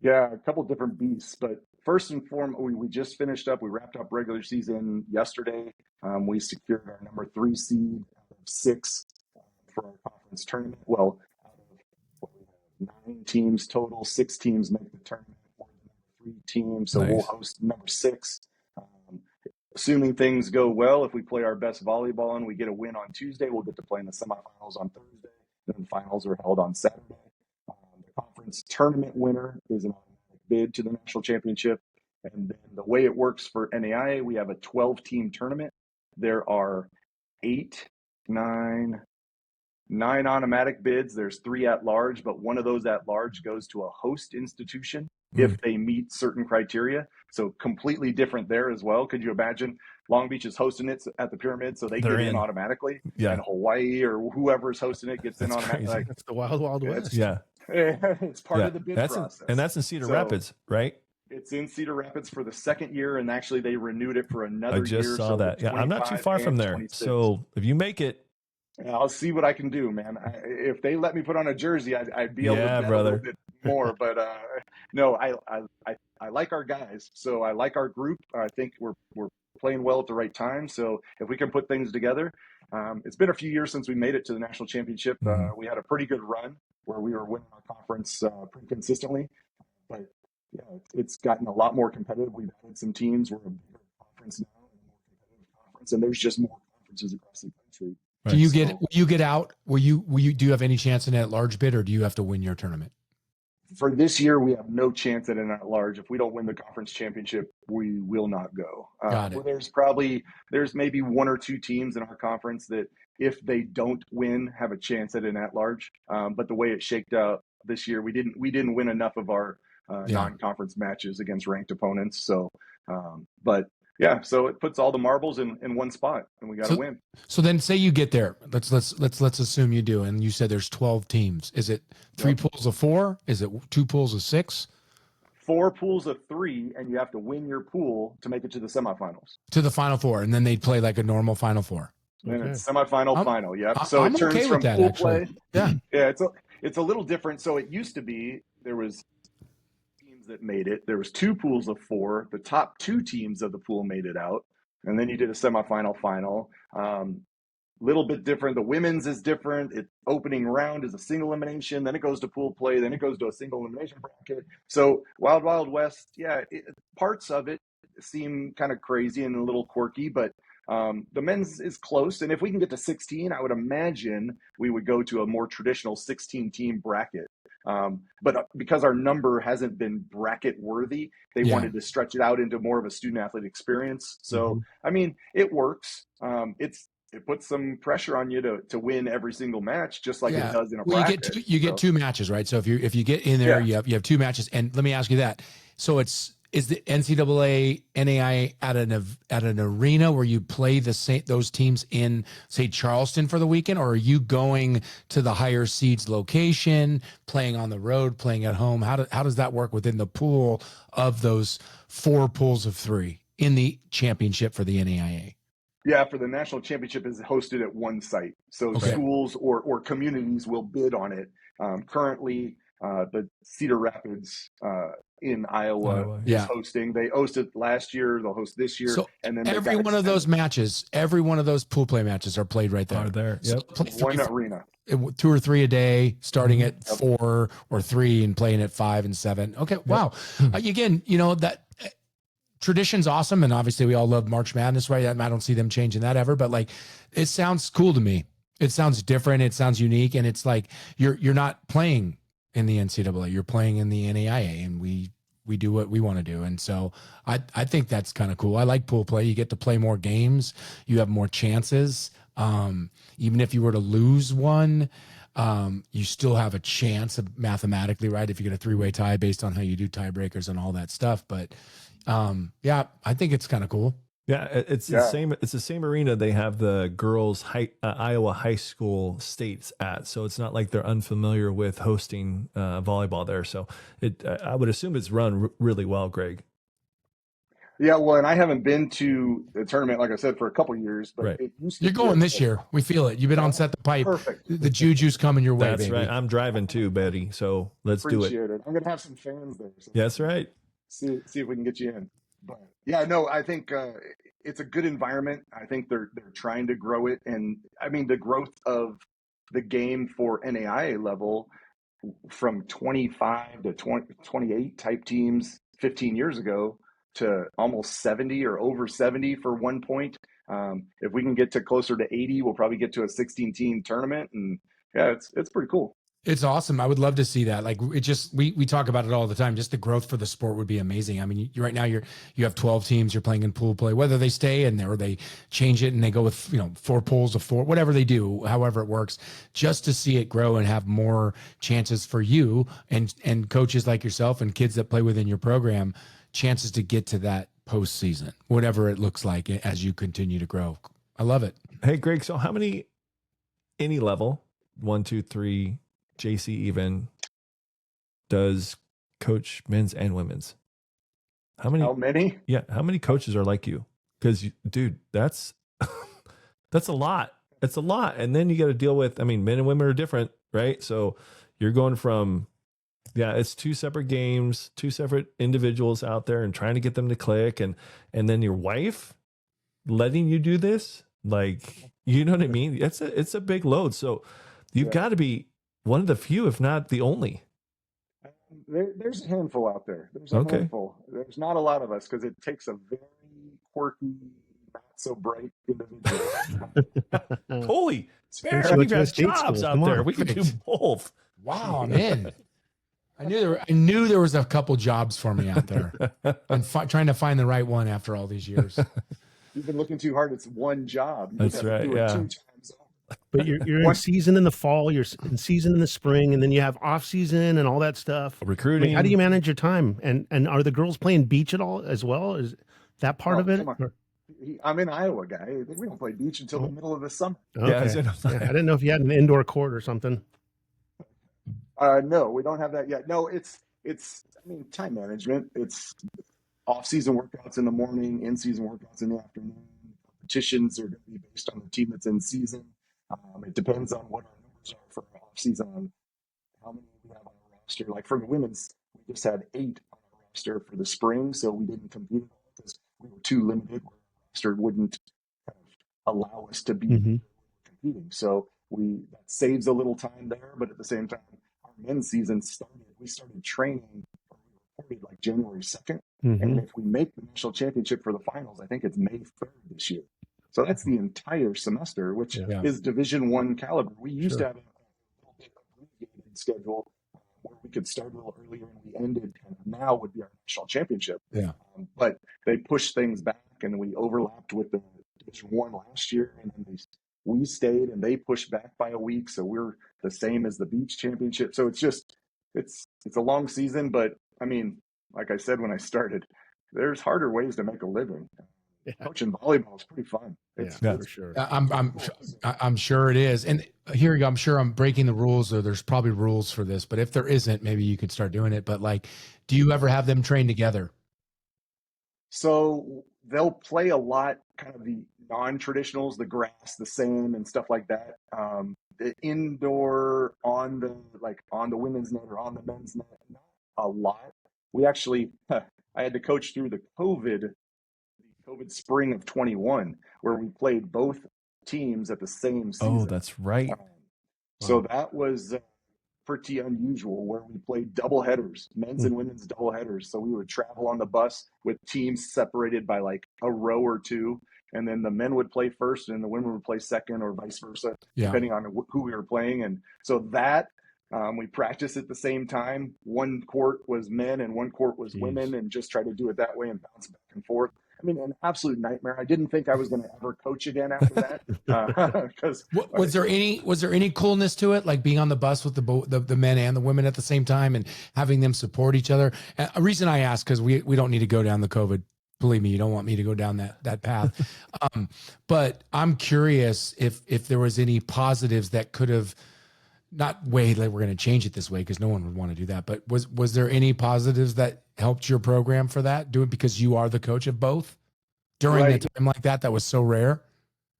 Yeah, a couple different beasts, but first and foremost, we just finished up. We wrapped up regular season yesterday. We secured our number 3 seed out of 6 for our conference tournament. Well, out of we have 9 teams total, 6 teams make the tournament. We're the number 3 team, so nice. We'll host number 6. Assuming things go well, if we play our best volleyball and we get a win on Tuesday, we'll get to play in the semifinals on Thursday. Then finals are held on Saturday. The conference tournament winner is an automatic bid to the national championship. And then the way it works for NAIA, we have a 12-team tournament. There are 9 automatic bids. There's 3 at large, but one of those at large goes to a host institution if they meet certain criteria. So completely different there as well. Could you imagine Long Beach is hosting it at the Pyramid, so they get in automatically, and Hawaii or whoever's hosting it gets in automatically. Like, that's the wild, wild west. Yeah. It's part of the bid process. And that's in Cedar Rapids, right? It's in Cedar Rapids for the 2nd year, and actually they renewed it for another year. I just saw that. Yeah, I'm not too far from there. 26. So if you make it, I'll see what I can do, man. If they let me put on a jersey, I'd be able to bet a little bit more. But no, I like our guys, so I like our group. I think we're playing well at the right time. So if we can put things together, it's been a few years since we made it to the national championship. We had a pretty good run where we were winning our conference pretty consistently. But yeah, it's gotten a lot more competitive. We've added some teams. We're a bigger conference now, and a more competitive conference, and there's just more conferences across the country. Right. Will you get out? Do you have any chance in that large bid, or do you have to win your tournament? for this year, we have no chance at an at-large. If we don't win the conference championship, we will not go. Got it. There's maybe one or two teams in our conference that, if they don't win, have a chance at an at-large. But the way it shaked out this year, we didn't win enough of our non-conference matches against ranked opponents. So, so it puts all the marbles in one spot, and we got to win. So then, say you get there. Let's assume you do, and you said there's 12 teams. Is it 3 pools of 4? Is it 2 pools of 6? 4 pools of 3, and you have to win your pool to make it to the semifinals. To the Final Four, and then they'd play like a normal Final Four. And it's semifinal, final. Yep. So it turns from that, pool play. Yeah, it's a little different. So it used to be there was teams that made it. There was 2 pools of 4. The top 2 teams of the pool made it out, and then you did a semifinal, final. Little bit different. The women's is different. Its opening round is a single elimination. Then it goes to pool play. Then it goes to a single elimination bracket. So Wild West, parts of it seem kind of crazy and a little quirky, but the men's is close. And if we can get to 16, I would imagine we would go to a more traditional 16-team bracket. But because our number hasn't been bracket worthy, they wanted to stretch it out into more of a student athlete experience. So, I mean, it works. It puts some pressure on you to win every single match, just like it does in a bracket. You get 2 matches, right? So if you get in there, you have 2 matches. And let me ask you that. So is the NCAA, NAIA at an arena where you play those teams in, say, Charleston for the weekend, or are you going to the higher seeds location, playing on the road, playing at home? How does that work within the pool of those 4 pools of 3 in the championship for the NAIA? Yeah, for the national championship is hosted at one site. So schools or communities will bid on it. Currently, the Cedar Rapids in Iowa is hosting. They hosted last year. They'll host this year. So and then every one of those matches, every one of those pool play matches are played right there. Are there? Yep. So one arena. 2 or 3 a day, starting at 4 or 3 and playing at 5 and 7. Okay, wow. Again, that tradition's awesome, and obviously we all love March Madness, right? I don't see them changing that ever, but like, it sounds cool to me. It sounds different. It sounds unique, and it's like you're not playing in the NCAA, you're playing in the NAIA, and we do what we want to do. And so I think that's kind of cool. I like pool play. You get to play more games. You have more chances. Even if you were to lose one, you still have a chance of mathematically, right? If you get a 3-way tie based on how you do tiebreakers and all that stuff. But I think it's kind of cool. Yeah, it's the same. It's the same arena they have the girls' Iowa high school states at. So it's not like they're unfamiliar with hosting volleyball there. So I would assume it's run really well, Greg. Yeah, well, and I haven't been to the tournament, like I said, for a couple of years. But it used to You're going this year. We feel it. You've been on Set the Pipe. Perfect. The juju's coming your way, That's baby. right. I'm driving too, Betty. So let's do it. I'm going to have some fans there. So That's right. See if we can get you in. But yeah, no, I think it's a good environment. I think they're trying to grow it. And I mean, the growth of the game for NAIA level from 25 to 28 type teams 15 years ago to almost 70 or over 70 for 1 point. If we can get to closer to 80, we'll probably get to a 16-team tournament. And yeah, it's pretty cool. It's awesome. I would love to see that. Like, it just, we talk about it all the time. Just the growth for the sport would be amazing. I mean, right now you have 12 teams, you're playing in pool play, whether they stay in there or they change it and they go with, 4 pools of 4, whatever they do, however it works, just to see it grow and have more chances for you and coaches like yourself and kids that play within your program, chances to get to that postseason, whatever it looks like as you continue to grow. I love it. Hey, Greg, so how many, any level, 1, 2, 3, JC even, does coach men's and women's? How many? Yeah. How many coaches are like you? Because, dude, that's a lot. It's a lot. And then you got to deal with, men and women are different, right? So you're going from, it's 2 separate games, 2 separate individuals out there and trying to get them to click. And then your wife letting you do this, like, you know what I mean? It's a big load. So you've got to be one of the few, if not the only. There's a handful out there. There's a handful. There's not a lot of us because it takes a very quirky, not so bright individual. Holy, Bear, you got jobs out there. We can do both. Wow, I'm in. I knew there was a couple jobs for me out there. I'm trying to find the right one after all these years. You've been looking too hard. It's one job. You That's have to right. do it Yeah. 2 times over. But you're in season in the fall, you're in season in the spring, and then you have off season and all that stuff. I Recruiting. mean, how do you manage your time? And are the girls playing beach at all as well? Is that part of it? Come on. I'm an Iowa guy. We don't play beach until the middle of the summer. Okay. Yeah, I didn't know if you had an indoor court or something. No, we don't have that yet. No, it's time management. It's off-season workouts in the morning, in-season workouts in the afternoon. Competitions are going to be based on the team that's in season. It depends on what our numbers are for off-season, on how many we have on our roster. Like for the women's, we just had 8 on our roster for the spring, so we didn't compete at all because we were too limited. Our roster wouldn't kind of allow us to be competing. So that saves a little time there, but at the same time, our men's season started. We started training, or we reported like January 2nd. And if we make the national championship for the finals, I think it's May 3rd this year. So that's the entire semester, which is Division I caliber. We used to have a little bit abbreviated schedule where we could start a little earlier and we ended kind of now would be our national championship. Yeah. But they pushed things back and we overlapped with the Division I last year, and then we stayed and they pushed back by a week. So we're the same as the beach championship. So it's just, it's a long season, but I mean, like I said when I started, there's harder ways to make a living. Coaching volleyball is pretty fun. It's for sure. I'm sure it is. And here you go. I'm sure I'm breaking the rules, or there's probably rules for this. But if there isn't, maybe you could start doing it. But like, do you ever have them train together? So they'll play a lot, kind of the non-traditionals, the grass, the sand, and stuff like that. The indoor on the women's net or on the men's net, not a lot. We actually, I had to coach through the COVID spring of 21, where we played both teams at the same season. Oh, that's right. So that was pretty unusual, where we played double headers, men's and women's double headers. So we would travel on the bus with teams separated by like a row or two, and then the men would play first and the women would play second, or vice versa, depending on who we were playing. And so that we practiced at the same time. One court was men and one court was women, and just try to do it that way and bounce back and forth. I mean, an absolute nightmare. I didn't think I was going to ever coach again after that. Because was there any coolness to it, like being on the bus with the men and the women at the same time and having them support each other? A reason I ask, because we don't need to go down the COVID. Believe me, you don't want me to go down that path. But I'm curious if there was any positives that could have. Not way like we're going to change it this way, because no one would want to do that. But was there any positives that helped your program for that? Do it because you are the coach of both during a time like that was so rare?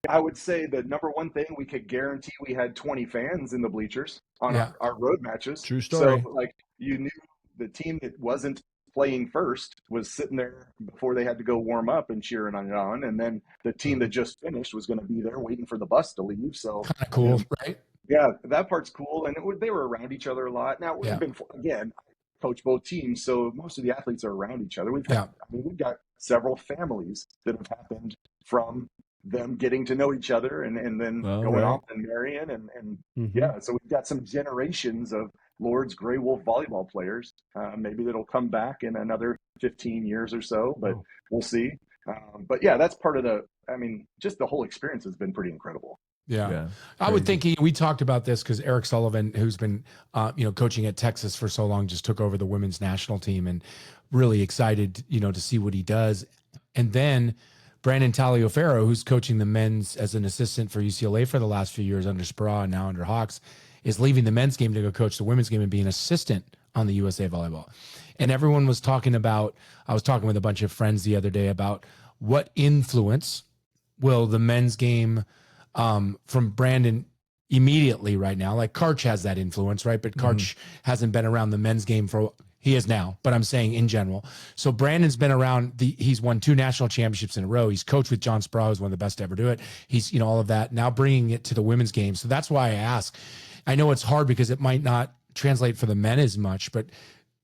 I would say the number one thing, we could guarantee we had 20 fans in the bleachers on our road matches. True story. So like, you knew the team that wasn't playing first was sitting there before they had to go warm up and cheering on, and then the team that just finished was going to be there waiting for the bus to leave. So kind of cool, right? Yeah, that part's cool, and they were around each other a lot. Now we've been, again, I coach both teams, so most of the athletes are around each other. We've got several families that have happened from them getting to know each other and then going off and marrying, and so we've got some generations of Lourdes Gray Wolf volleyball players. Maybe that'll come back in another 15 years or so, but we'll see. But yeah, that's part of just the whole experience has been pretty incredible. Yeah. I would think we talked about this because Eric Sullivan, who's been, coaching at Texas for so long, just took over the women's national team, and really excited, to see what he does. And then Brandon Taliaferro, who's coaching the men's as an assistant for UCLA for the last few years under Sparrow and now under Hawks, is leaving the men's game to go coach the women's game and be an assistant on the USA Volleyball. And everyone was talking about, I was talking with a bunch of friends the other day about what influence will the men's game from Brandon immediately right now. Like Karch has that influence, right? But Karch hasn't been around the men's game he is now, but I'm saying in general. So Brandon's been around he's won 2 national championships in a row. He's coached with John Sproul, who's one of the best to ever do it. He's, all of that, now bringing it to the women's game. So that's why I ask. I know it's hard because it might not translate for the men as much, but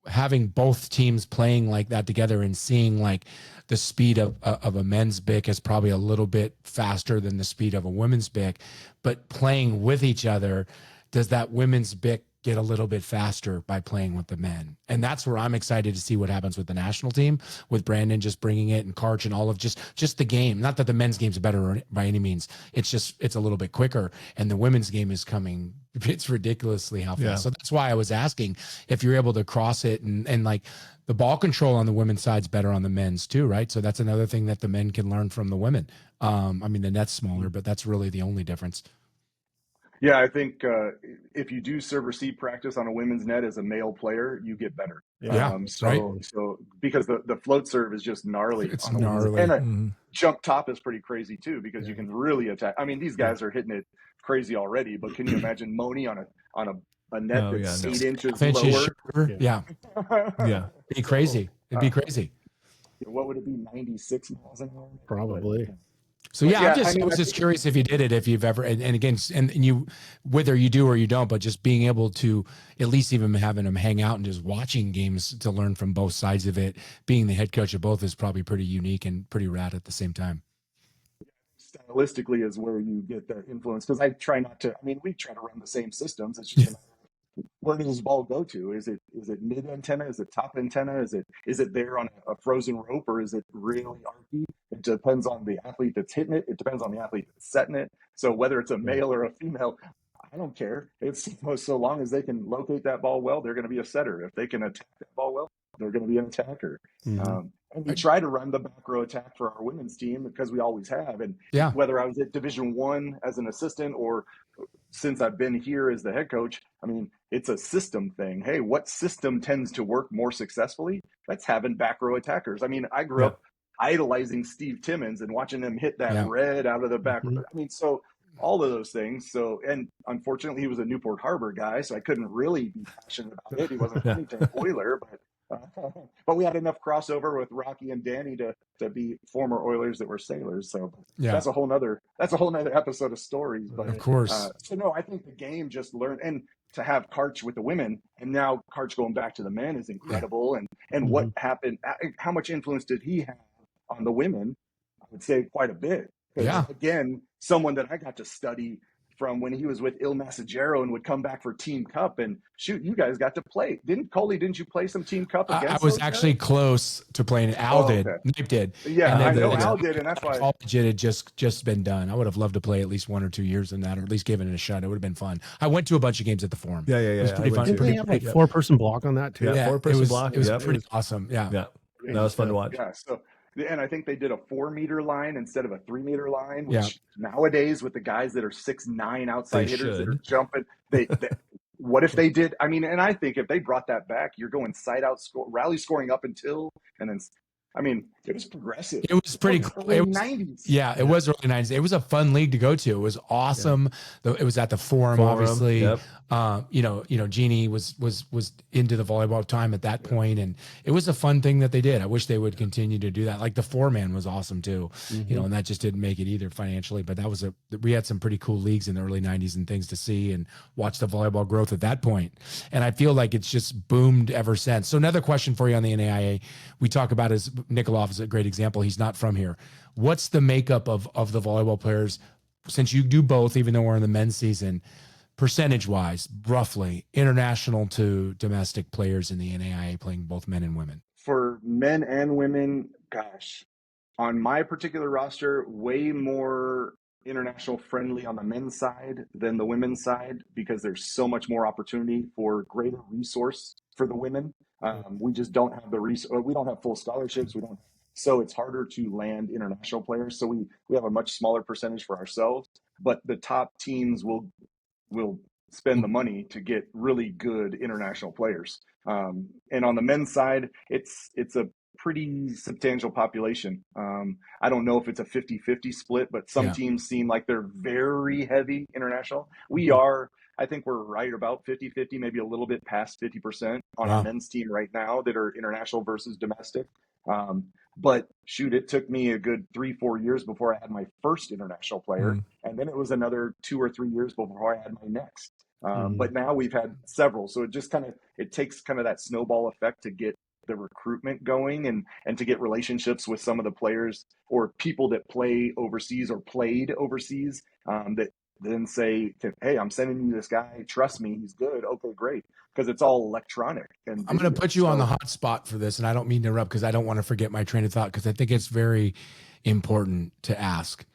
having both teams playing like that together and seeing like the speed of a men's BIC is probably a little bit faster than the speed of a women's BIC, but playing with each other, does that women's BIC get a little bit faster by playing with the men. And that's where I'm excited to see what happens with the national team, with Brandon just bringing it and Karch and all of just the game. Not that the men's game's better by any means. It's a little bit quicker, and the women's game is coming. It's ridiculously how fast. Yeah. So that's why I was asking if you're able to cross it, and like the ball control on the women's side's better on the men's too, right? So that's another thing that the men can learn from the women. I mean, the net's smaller, but that's really the only difference. Yeah, I think if you do serve receive practice on a women's net as a male player, you get better. Yeah, So because the float serve is just gnarly. It's on gnarly. And a jump top is pretty crazy too, because you can really attack. I mean, these guys are hitting it crazy already, but can you imagine Moni on a net that's 8 inches lower? Yeah. Yeah. It'd be crazy. It'd be crazy. What would it be? 96 miles an hour? Probably. So yeah, I was just curious if you did it, if you've ever, and again, and you, whether you do or you don't, but just being able to at least even having them hang out and just watching games to learn from both sides of it, being the head coach of both is probably pretty unique and pretty rad at the same time. Stylistically is where you get the influence, because I try not to. I mean, we try to run the same systems. It's just where does this ball go to? Is it mid antenna? Is it top antenna? Is it there on a frozen rope, or is it really archy? It depends on the athlete that's hitting it. It depends on the athlete that's setting it. So whether it's a male or a female, I don't care. It's so long as they can locate that ball well, they're going to be a setter. If they can attack that ball well, they're going to be an attacker. And we try to run the back row attack for our women's team, because we always have. And whether I was at Division I as an assistant or since I've been here as the head coach, I mean, it's a system thing. Hey, what system tends to work more successfully? That's having back row attackers. I mean, I grew up idolizing Steve Timmons and watching him hit that red out of the back row. I mean, so all of those things. So, and unfortunately, he was a Newport Harbor guy, so I couldn't really be passionate about it. He wasn't a Huntington Oiler, but we had enough crossover with Rocky and Danny to be former Oilers that were Sailors. So that's a whole nother episode of stories. But of course, so no, I think the game just learned, and to have Karch with the women, and now Karch going back to the men is incredible. And what happened? How much influence did he have on the women? I would say quite a bit. Again, someone that I got to study from when he was with Il Massagero and would come back for Team Cup, and shoot, you guys got to play. Didn't you play some Team Cup against I was actually close to playing it. Al did. Nick did. Yeah, I know Al did, and that's why college it had just been done. I would have loved to play at least 1 or 2 years in that, or at least given it a shot. It would have been fun. I went to a bunch of games at the Forum. Yeah. It was pretty fun. Didn't they have like 4-person block on that too? Yeah, 4-person block. It was pretty awesome. Yeah. That was fun to watch. Yeah, so. And I think they did a 4-meter line instead of a 3-meter line, which nowadays with the guys that are 6'9" outside hitters that are jumping, they what if they did? I mean, and I think if they brought that back, you're going side out rally scoring up until, and then, I mean, it was progressive. It was pretty cool. It was 90s. Yeah, it was early 90s. It was a fun league to go to. It was awesome. It was at the Forum. Obviously. Yep. Jeannie was into the volleyball time at that point, and it was a fun thing that they did. I wish they would continue to do that. Like the 4-man was awesome too, and that just didn't make it either financially. But we had some pretty cool leagues in the early 90s and things to see and watch the volleyball growth at that point. And I feel like it's just boomed ever since. So another question for you on the NAIA, we talk about is Nikolov is a great example. He's not from here. What's the makeup of the volleyball players, since you do both, even though we're in the men's season, percentage wise, roughly international to domestic players in the NAIA playing both men and women? For men and women, gosh, on my particular roster, way more international friendly on the men's side than the women's side, because there's so much more opportunity for greater resource for the women. We just don't have the we don't have full scholarships. So it's harder to land international players. So we have a much smaller percentage for ourselves, but the top teams will spend the money to get really good international players. And on the men's side, it's a pretty substantial population. I don't know if it's a 50-50 split, but some teams seem like they're very heavy international. I think we're right about 50-50, maybe a little bit past 50% on our men's team right now that are international versus domestic. But shoot, it took me a good 3-4 years before I had my first international player. And then it was another 2 or 3 years before I had my next. But now we've had several. So it takes kind of that snowball effect to get the recruitment going and to get relationships with some of the players or people that play overseas or played overseas, that then say, hey, I'm sending you this guy. Trust me, he's good. Okay, great. Because it's all electronic. And I'm going to put you on the hot spot for this, and I don't mean to interrupt because I don't want to forget my train of thought, because I think it's very important to ask.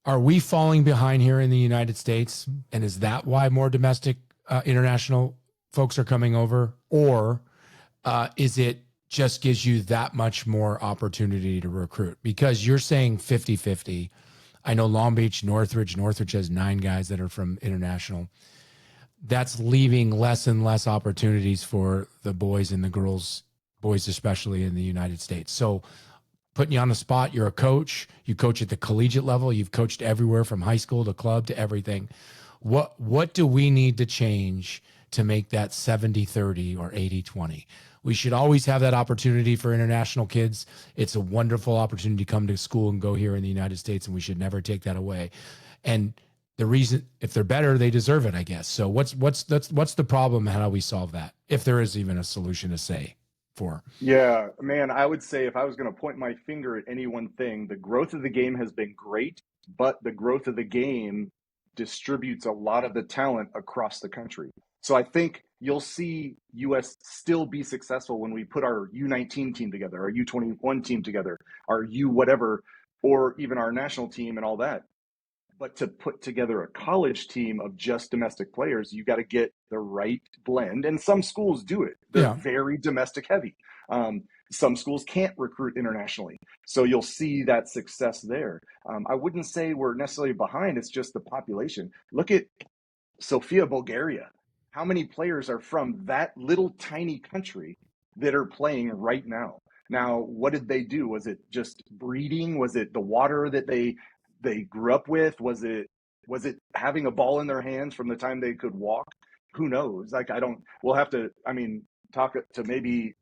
Are we falling behind here in the United States? And is that why more domestic international folks are coming over? Or is it just gives you that much more opportunity to recruit? Because you're saying 50-50. I know Long Beach, Northridge has 9 guys that are from international. That's leaving less and less opportunities for the boys and the girls, boys especially in the United States. So putting you on the spot, you're a coach, you coach at the collegiate level, you've coached everywhere from high school to club to everything. What do we need to change to make that 70-30 or 80-20? We should always have that opportunity for international kids. It's a wonderful opportunity to come to school and go here in the United States, and we should never take that away. And the reason, if they're better, they deserve it, I guess. So what's the problem? How do we solve that? If there is even a solution to say for. Yeah, man, I would say if I was going to point my finger at any one thing, the growth of the game has been great, but the growth of the game distributes a lot of the talent across the country. So I think you'll see US still be successful when we put our U19 team together, our U21 team together, our U whatever, or even our national team and all that. But to put together a college team of just domestic players, you got to get the right blend. And some schools do it. They're very domestic heavy. Some schools can't recruit internationally. So you'll see that success there. I wouldn't say we're necessarily behind. It's just the population. Look at Sofia, Bulgaria. How many players are from that little tiny country that are playing right now? Now, what did they do? Was it just breeding? Was it the water that they grew up with? Was it having a ball in their hands from the time they could walk? Who knows? Like, we'll have to, talk to maybe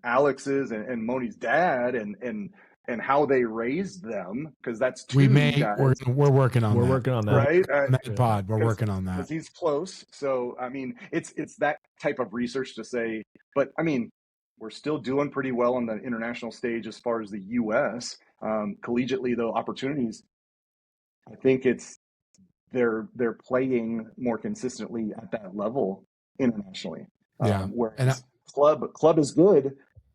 Alex's and Moni's dad and how they raised them, because that's two guys. We're working on that. Working on that. Right? Pod, we're working on that. Because he's close. So, it's that type of research to say, but we're still doing pretty well on the international stage as far as the U.S. Collegiately, though, opportunities, I think they're playing more consistently at that level internationally. Whereas club is good,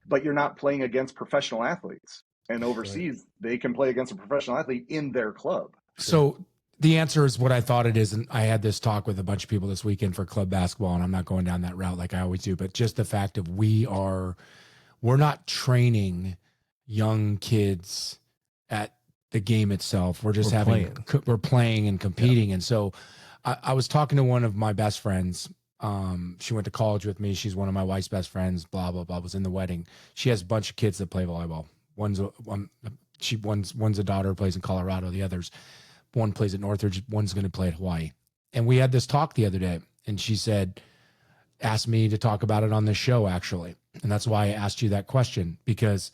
but you're not playing against professional athletes. And overseas, they can play against a professional athlete in their club. So the answer is what I thought it is. And I had this talk with a bunch of people this weekend for club basketball, and I'm not going down that route like I always do, but just the fact of we're not training young kids at the game itself. We're just we're playing and competing. Yeah. And so I was talking to one of my best friends. She went to college with me. She's one of my wife's best friends, blah, blah, blah, was in the wedding. She has a bunch of kids that play volleyball. One's a daughter, plays in Colorado. The others, one plays at Northridge. One's going to play at Hawaii. And we had this talk the other day, and she asked me to talk about it on this show, actually. And that's why I asked you that question, because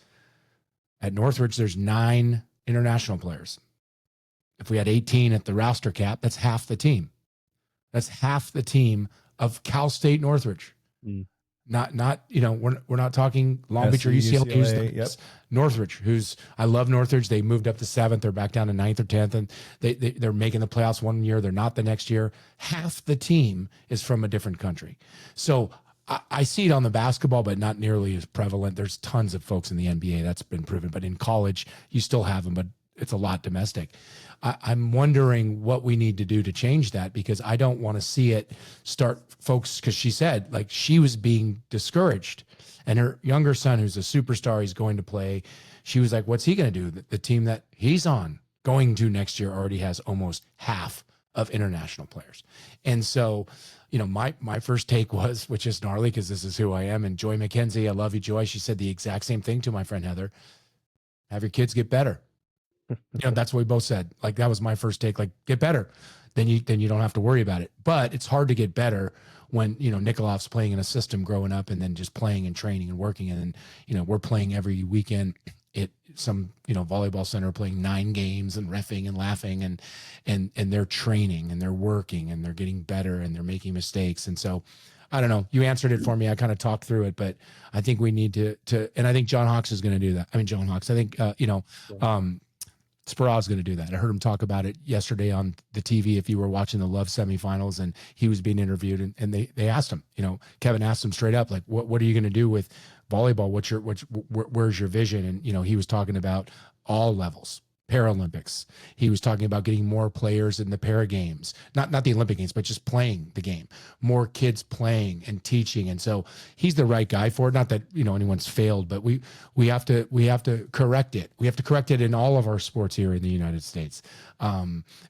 at Northridge, there's 9 international players. If we had 18 at the roster cap, that's half the team. That's half the team of Cal State Northridge. Mm. Not we're not talking Long Beach or UCLA. Northridge, I love Northridge. They moved up to 7th. They're back down to 9th or 10th, and they're making the playoffs one year. They're not the next year. Half the team is from a different country. So I see it on the basketball, but not nearly as prevalent. There's tons of folks in the NBA. That's been proven. But in college, you still have them, but it's a lot domestic. I'm wondering what we need to do to change that, because I don't want to see it start folks, because she said like she was being discouraged, and her younger son, who's a superstar, he's going to play. She was like, what's he going to do? The team that he's going to next year already has almost half of international players. And so, my first take was, which is gnarly because this is who I am. And Joy McKenzie, I love you, Joy. She said the exact same thing to my friend Heather. Have your kids get better. That's what we both said. Like, that was my first take, like, get better. Then you don't have to worry about it. But it's hard to get better when, Nikolov's playing in a system growing up and then just playing and training and working. And then, we're playing every weekend at some, volleyball center, playing 9 games and reffing and laughing and they're training and they're working and they're getting better and they're making mistakes. And so, I don't know. You answered it for me. I kind of talked through it, but I think we need to, and I think John Hawks is going to do that. I mean, John Hawks, I think, Sparrow's going to do that. I heard him talk about it yesterday on the TV. If you were watching the Love semifinals and he was being interviewed, and they asked him, Kevin asked him straight up, like, what are you going to do with volleyball? Where's your vision? And, he was talking about all levels, Paralympics. He was talking about getting more players in the para games, not the Olympic games, but just playing the game, more kids playing and teaching. And so he's the right guy for it. Not that, anyone's failed, but we have to correct it. We have to correct it in all of our sports here in the United States,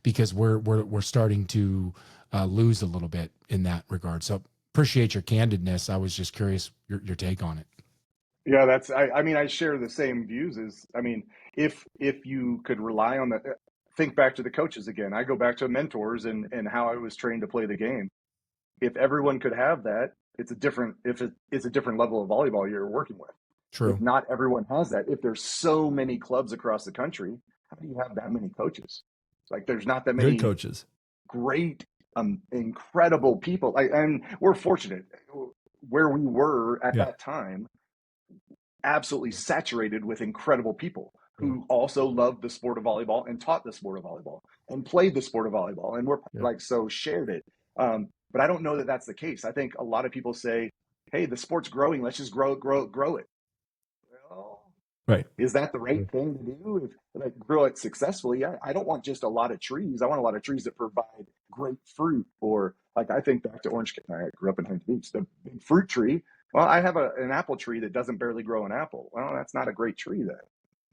because we're starting to lose a little bit in that regard. So appreciate your candidness. I was just curious your take on it. Yeah, I share the same views if you could rely on think back to the coaches again. I go back to mentors and how I was trained to play the game. If everyone could have that, it's a different level of volleyball you're working with. True. If not everyone has that, if there's so many clubs across the country, how do you have that many coaches? Like, there's not that many good coaches, great, incredible people. And we're fortunate where we were at that time, absolutely saturated with incredible people who also loved the sport of volleyball and taught the sport of volleyball and played the sport of volleyball, and we're so shared it. But I don't know that that's the case. I think a lot of people say, hey, the sport's growing, let's just grow it. Well, right. Is that the right thing to do? Grow it successfully? I don't want just a lot of trees. I want a lot of trees that provide great fruit. Or I think back to Orange County. I grew up in Huntington Beach, the big fruit tree. Well, I have an apple tree that doesn't barely grow an apple. Well, that's not a great tree then.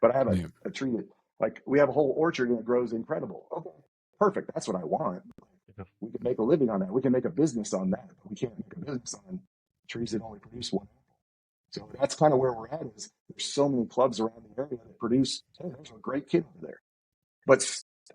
But I have a tree that, we have a whole orchard and it grows incredible. Okay, perfect. That's what I want. We can make a living on that. We can make a business on that. But we can't make a business on trees that only produce one apple. So that's kind of where we're at. Is there's so many clubs around the area that produce. Hey, there's a great kid over there. But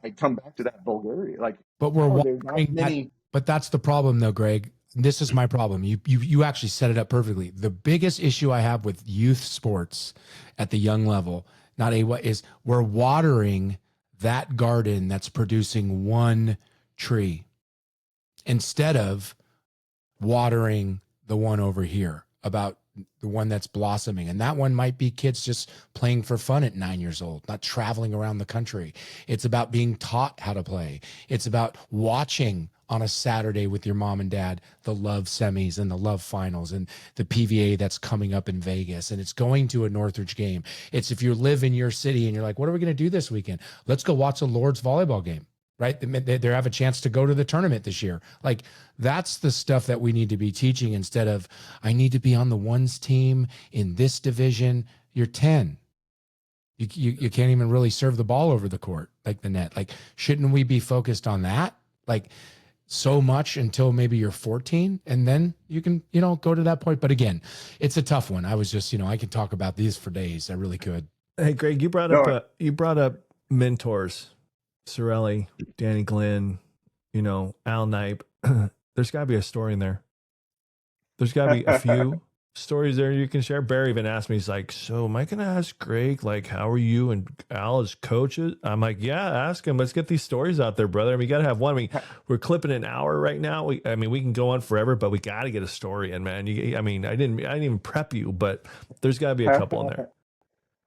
I come back to that vulgarity. But we're watering that. But that's the problem, though, Greg. This is my problem. You actually set it up perfectly. The biggest issue I have with youth sports at the young level, is we're watering that garden that's producing one tree instead of watering the one over here, about the one that's blossoming. And that one might be kids just playing for fun at 9 years old, not traveling around the country. It's about being taught how to play. It's about watching on a Saturday with your mom and dad the Love semis and the Love finals and the PVA that's coming up in Vegas. And it's going to a Northridge game. It's if you live in your city and you're like, what are we going to do this weekend? Let's go watch a Lourdes volleyball game. Right? They have a chance to go to the tournament this year. That's the stuff that we need to be teaching instead of, I need to be on the ones team in this division. You're 10. You can't even really serve the ball over the court, like the net. Shouldn't we be focused on that? So much until maybe you're 14, and then you can, go to that point. But again, it's a tough one. I was just, I could talk about these for days. I really could. Hey, Greg, you brought up mentors. Sorelli, Danny Glenn, Al Knipe. There's got to be a story in there. There's got to be a few stories there you can share. Barry even asked me, he's like, so am I going to ask Greg, how are you and Al as coaches? I'm like, yeah, ask him. Let's get these stories out there, brother. We got to have one. We're clipping an hour right now. We can go on forever, but we got to get a story in, man. I didn't even prep you, but there's got to be a couple in there.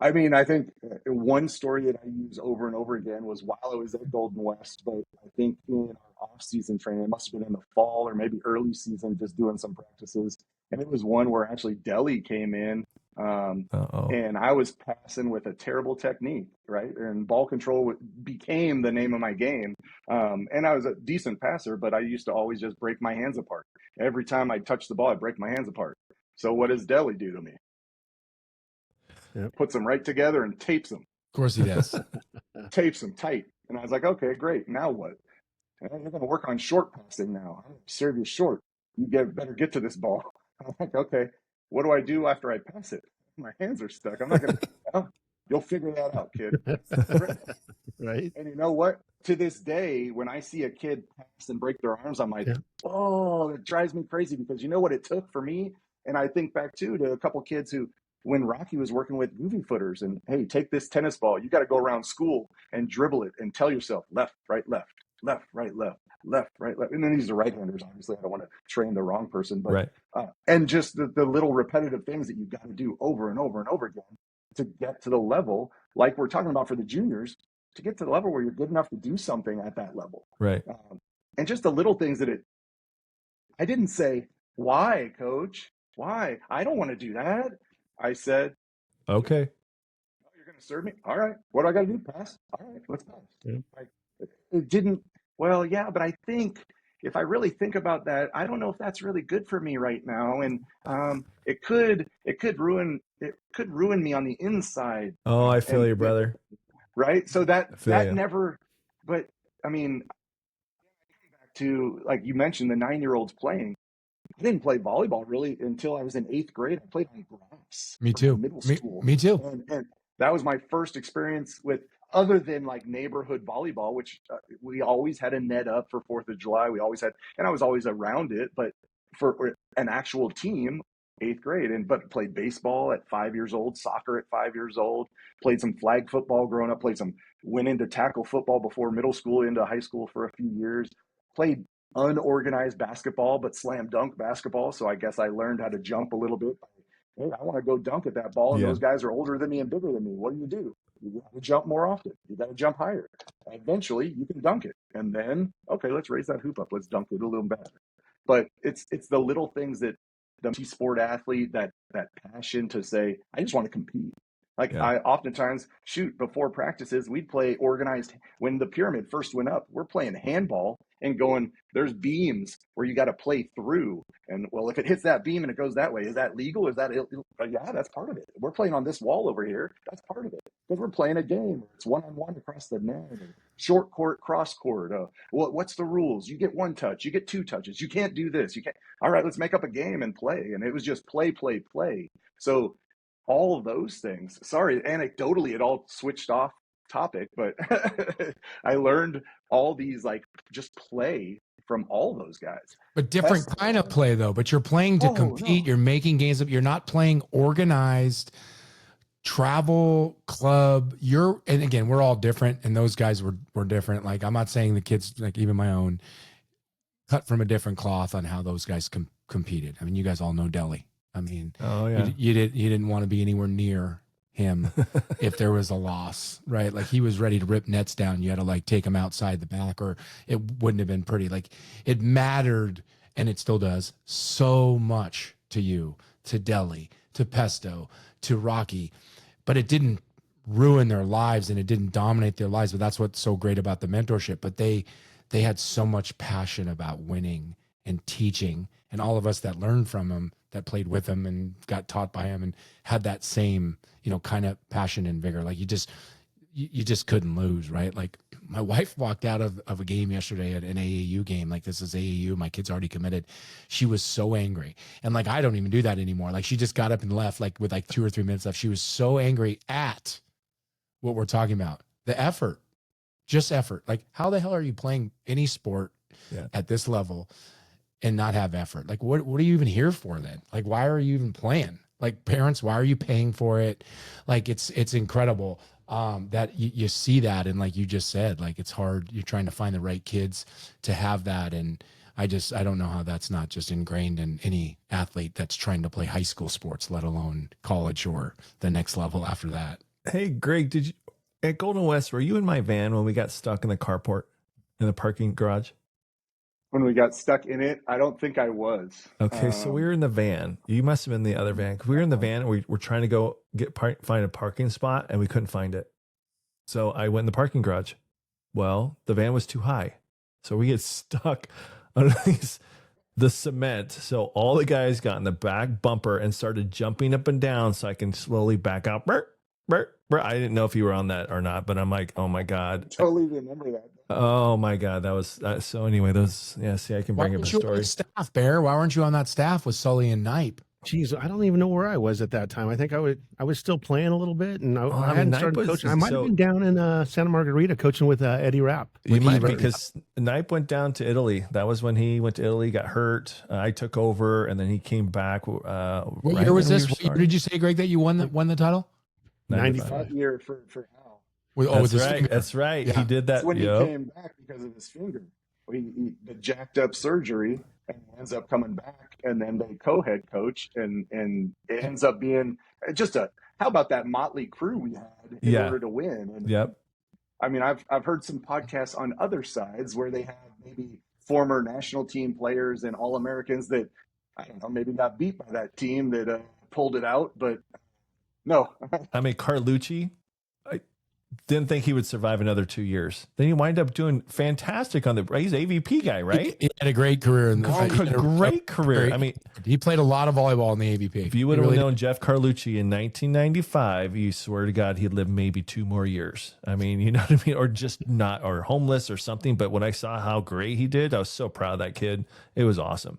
I think one story that I use over and over again was while I was at Golden West, but I think in our off-season training, it must have been in the fall or maybe early season, just doing some practices. And it was one where actually Deli came in and I was passing with a terrible technique, right? And ball control became the name of my game. And I was a decent passer, but I used to always just break my hands apart. Every time I touch the ball, I'd break my hands apart. So what does Deli do to me? Yep. Puts them right together and tapes them. Of course he does. Tapes them tight. And I was like, okay, great. Now what? You're going to work on short passing now. I'm going to serve you short. You better get to this ball. I'm like, okay, what do I do after I pass it? My hands are stuck. I'm not going to. You'll figure that out, kid. Right. And you know what? To this day, when I see a kid pass and break their arms, I'm like, oh, it drives me crazy because you know what it took for me? And I think back, too, to a couple kids who, when Rocky was working with movie footers and, hey, take this tennis ball. You got to go around school and dribble it and tell yourself left, right, left, left, right, left, left, right, left. And then these are right-handers. Obviously, I don't want to train the wrong person. But and just the little repetitive things that you've got to do over and over and over again to get to the level like we're talking about for the juniors. to get to the level where you're good enough to do something at that level. Right. And just the little things I didn't say, why, coach? Why? I don't want to do that. I said, okay. oh, you're going to serve me? All right. What do I got to do? Pass? All right, let's pass. Yeah. It didn't, well, yeah, but I think if I really think about that, I don't know if that's really good for me right now. And it could ruin me on the inside. Oh, I feel you, brother. Right. So that you. never, but I mean, back to, like you mentioned, the 9-year-olds playing. I didn't play volleyball really until I was in 8th grade. I played on grass. Me too. Middle school. Me too. And that was my first experience with, other than like neighborhood volleyball, which we always had a net up for 4th of July. We always had, and I was always around it, but for an actual team, 8th grade, but played baseball at 5 years old, soccer at 5 years old, played some flag football growing up, went into tackle football before middle school, into high school for a few years, played unorganized basketball, but slam dunk basketball. So I guess I learned how to jump a little bit. Hey, I want to go dunk at that ball. And those guys are older than me and bigger than me. What do? You got to jump more often. You got to jump higher. Eventually you can dunk it. And then, okay, let's raise that hoop up. Let's dunk it a little better. But it's the little things that the sport athlete, that passion to say, I just want to compete. I oftentimes before practices, we'd play organized. When the pyramid first went up, we're playing handball and going, there's beams where you got to play through. And well, if it hits that beam and it goes that way, is that legal? Is that illegal? Yeah, that's part of it. We're playing on this wall over here. That's part of it. Because we're playing a game. It's 1-on-1 across the net. Short court, cross court. What's the rules? You get 1 touch. You get 2 touches. You can't do this. You can't. All right, let's make up a game and play. And it was just play. So all of those things. Sorry, anecdotally, it all switched off topic, but I learned all these, just play from all those guys. But different kind of play, though. But you're playing to compete. No. You're making games up. You're not playing organized travel club. And again, we're all different, and those guys were different. Like, I'm not saying the kids, like even my own, cut from a different cloth on how those guys competed. I mean, you guys all know Deli. I mean, you didn't want to be anywhere near him if there was a loss, right? Like, he was ready to rip nets down. You had to take him outside the back, or it wouldn't have been pretty. Like, it mattered, and it still does, so much to you, to Deli, to Pesto, to Rocky, but it didn't ruin their lives and it didn't dominate their lives. But that's what's so great about the mentorship. But they had so much passion about winning and teaching, and all of us that learned from him, that played with him and got taught by him and had that same, kind of passion and vigor. Like, you just couldn't lose, right? Like, my wife walked out of a game yesterday, at an AAU game. Like, this is AAU. My kid's already committed. She was so angry. And I don't even do that anymore. Like, she just got up and left, with 2 or 3 minutes left. She was so angry at what we're talking about. The effort, just effort. Like, how the hell are you playing any sport at this level and not have effort? Like, what are you even here for then? Like, why are you even playing? Like, parents, why are you paying for it? Like, it's incredible that you see that. And like you just said, like, it's hard. You're trying to find the right kids to have that. And I don't know how that's not just ingrained in any athlete that's trying to play high school sports, let alone college or the next level after that. Hey, Greg, did you, at Golden West, were you in my van when we got stuck in the carport in the parking garage? When we got stuck in it, I don't think I was. Okay, so we were in the van. You must have been in the other van. We were in the van, and we were trying to go find a parking spot, and we couldn't find it. So I went in the parking garage. Well, the van was too high, so we get stuck underneath the cement. So all the guys got in the back bumper and started jumping up and down so I can slowly back out. I didn't know if you were on that or not, but I'm like, oh my God. I totally remember that. Oh my God. That was so anyway, see, I can bring up a story. On staff, Bear? Why weren't you on that staff with Sully and Knipe? Jeez, I don't even know where I was at that time. I think I was still playing a little bit, and I hadn't started coaching. I might have been down in Santa Margarita coaching with Eddie Rapp. You might, because Knipe went down to Italy. That was when he went to Italy, got hurt. I took over, and then he came back. What year was this? What year did you say, Greg, that you won the title? 95. That year for Hal. That's right. That's right. Yeah. He did that. That's when he came back because of his finger. He jacked up surgery, and he ends up coming back, and then they co-head coach, and it ends up being just how about that motley crew we had in order to win? And I mean, I've heard some podcasts on other sides where they have maybe former national team players and All-Americans that, I don't know, maybe got beat by that team that pulled it out, but no. I mean, Carlucci, I didn't think he would survive another 2 years. Then he wind up doing fantastic on the. He's AVP guy, right? He had a great career in the great career. I mean, he played a lot of volleyball in the AVP. If you would have known Jeff Carlucci in 1995, you swear to God he'd live maybe 2 more years. I mean, you know what I mean, or just not, or homeless or something. But when I saw how great he did, I was so proud of that kid. It was awesome.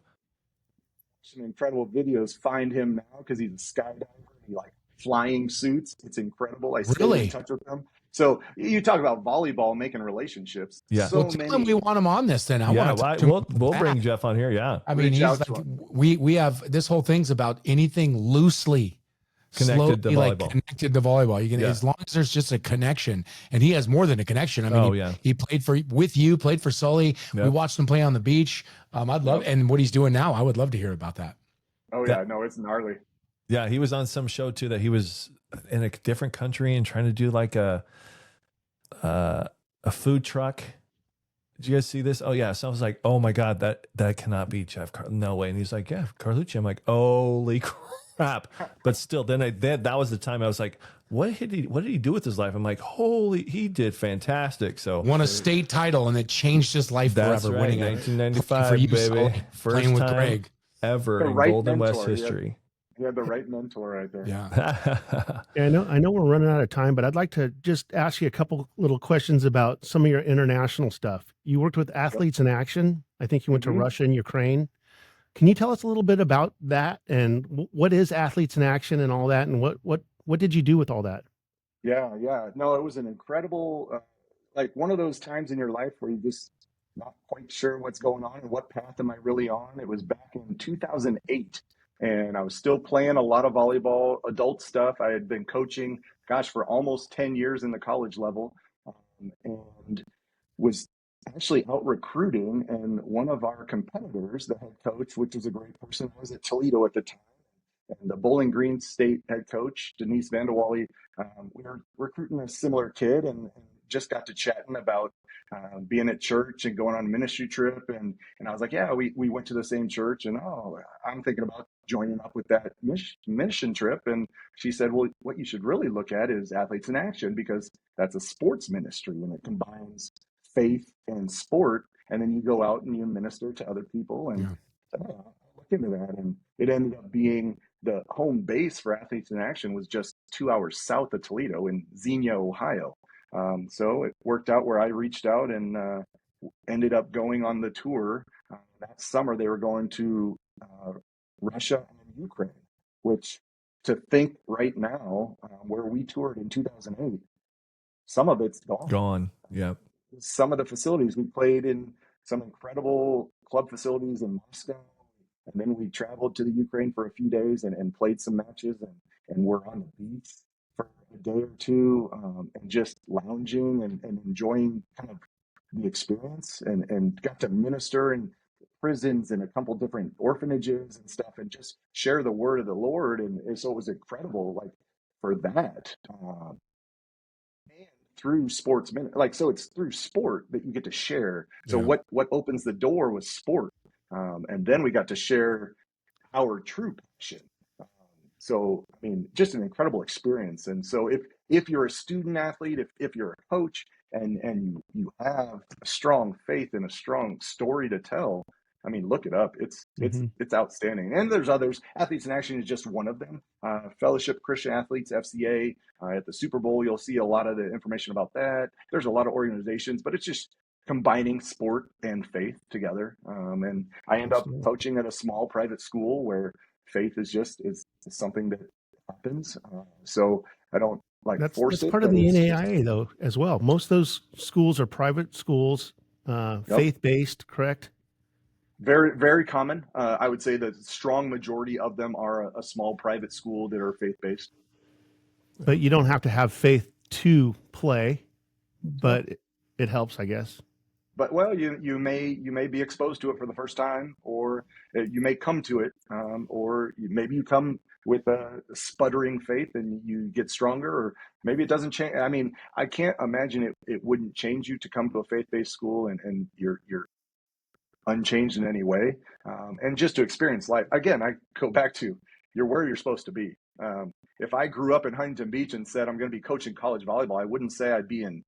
Some incredible videos. Find him now because he's a skydiver. He like flying suits. It's incredible. I still in touch with him. So you talk about volleyball making relationships. Yeah. So well, tell him we want him on this then. We'll bring Jeff on here. Yeah. I mean, he's like, we have this whole thing's about anything loosely connected to volleyball. Like connected to volleyball. You can, as long as there's just a connection, and he has more than a connection. I mean, he played with you, played for Sully. Yep. We watched him play on the beach. I'd love, and what he's doing now, I would love to hear about that. Oh yeah, no, it's gnarly. Yeah, he was on some show too that he was in a different country and trying to do like a food truck. Did you guys see this? Oh yeah. So I was like, oh my God, that cannot be Jeff no way. And he's like, yeah, Carlucci. I'm like, holy crap. But still, then that was the time I was like, what did he do with his life? I'm like, he did fantastic. So won a state title and it changed his life that's forever. Right, winning 1995, for you, baby. Sully, First time with time Greg. Ever in Golden West history. You had the right mentor right there. Yeah. I know we're running out of time, but I'd like to just ask you a couple little questions about some of your international stuff. You worked with Athletes in Action. I think you went to Russia and Ukraine. Can you tell us a little bit about that and what is Athletes in Action and all that, and what did you do with all that? Yeah. No, it was an incredible, like one of those times in your life where you just not quite sure what's going on and what path am I really on. It was back in 2008. And I was still playing a lot of volleyball, adult stuff. I had been coaching, for almost 10 years in the college level, and was actually out recruiting. And one of our competitors, the head coach, which was a great person, was at Toledo at the time. And the Bowling Green State head coach, Denise Vandewally, we were recruiting a similar kid and just got to chatting about being at church and going on a ministry trip. And I was like, yeah, we went to the same church. And, I'm thinking about joining up with that mission trip. And she said, well, what you should really look at is Athletes in Action, because that's a sports ministry and it combines faith and sport. And then you go out and you minister to other people. And I'll look into that. And it ended up being the home base for Athletes in Action was just 2 hours south of Toledo in Xenia, Ohio. So it worked out where I reached out and ended up going on the tour. That summer, they were going to Russia and Ukraine, which to think right now, where we toured in 2008, some of it's gone. Yep. Some of the facilities, we played in some incredible club facilities in Moscow. And then we traveled to the Ukraine for a few days and played some matches and were on the beach for a day or two and just lounging and enjoying kind of the experience and got to minister in prisons and a couple different orphanages and stuff and just share the word of the Lord. And so it was incredible, like for that. And through sports, so it's through sport that you get to share. So what opens the door was sport. And then we got to share our true passion. So, I mean, just an incredible experience. And so if you're a student athlete, if you're a coach and you have a strong faith and a strong story to tell, I mean, look it up. It's outstanding. And there's others. Athletes in Action is just one of them. Fellowship Christian Athletes, FCA. At the Super Bowl, you'll see a lot of the information about that. There's a lot of organizations, but it's just combining sport and faith together. And I end up coaching at a small private school where faith is something that happens. So I don't force it. That's part of the NAIA though, as well. Most of those schools are private schools, faith-based, correct? Very, very common. I would say the strong majority of them are a small private school that are faith-based. But you don't have to have faith to play, but it helps, I guess. but well, you may be exposed to it for the first time, or you may come to it, or maybe you come with a sputtering faith and you get stronger, or maybe it doesn't change. I mean, I can't imagine it wouldn't change you to come to a faith-based school and you're unchanged in any way, and just to experience life. Again, I go back to you're where you're supposed to be. If I grew up in Huntington Beach and said I'm going to be coaching college volleyball, I wouldn't say I'd be in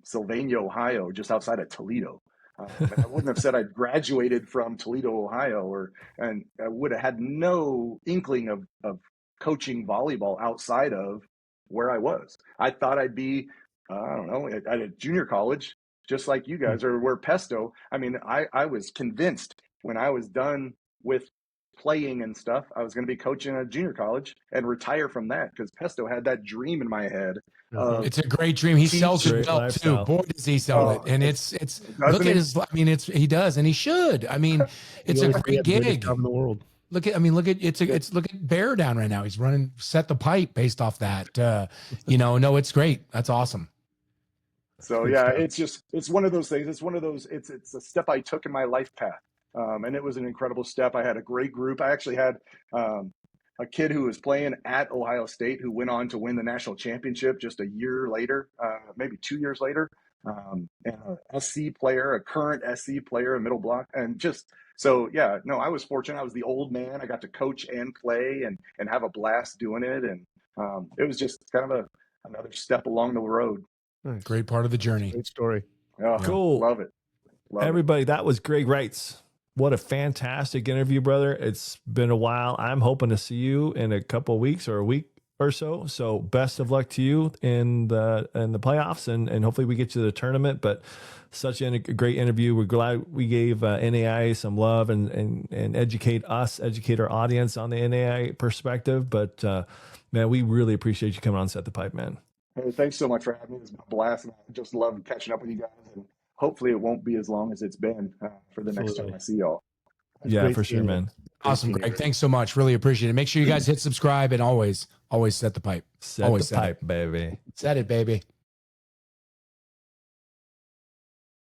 Sylvania, Ohio, just outside of Toledo. I wouldn't have said I'd graduated from Toledo, Ohio, and I would have had no inkling of coaching volleyball outside of where I was. I thought I'd be, I don't know, at a junior college, just like you guys, or where Pesto. I mean, I was convinced when I was done with playing and stuff, I was going to be coaching a junior college and retire from that, because Pesto had that dream in my head. It's a great dream. He sells it well too. Boy, does he sell it. And it's look at his, I mean, he does, and he should. I mean, it's a great gig in the world. Look at Bear down right now. He's running Set the Pipe based off that. No, it's great. That's awesome. So yeah, it's one of those things. It's a step I took in my life path. And it was an incredible step. I had a great group. I actually had a kid who was playing at Ohio State who went on to win the national championship just a year later, maybe 2 years later, and a SC player, a current SC player, a middle block. And just, so yeah, no, I was fortunate. I was the old man. I got to coach and play and have a blast doing it. And it was just kind of another step along the road. Nice. Great part of the journey. Great story. Oh, cool. Love it. Everybody, that was Greg Reitz. What a fantastic interview, brother. It's been a while. I'm hoping to see you in a couple of weeks or a week or so. So best of luck to you in the playoffs, and hopefully we get you to the tournament. But such a great interview. We're glad we gave NAIA some love and educate our audience on the NAIA perspective. But man, we really appreciate you coming on Set the Pipe, man. Hey, thanks so much for having me. It's been a blast, and I just love catching up with you guys. And hopefully it won't be as long as it's been for the next time I see y'all. Yeah, for sure, man. Awesome, Greg. Thanks so much. Really appreciate it. Make sure you guys hit subscribe, and always set the pipe. Set the pipe, baby. Set it, baby.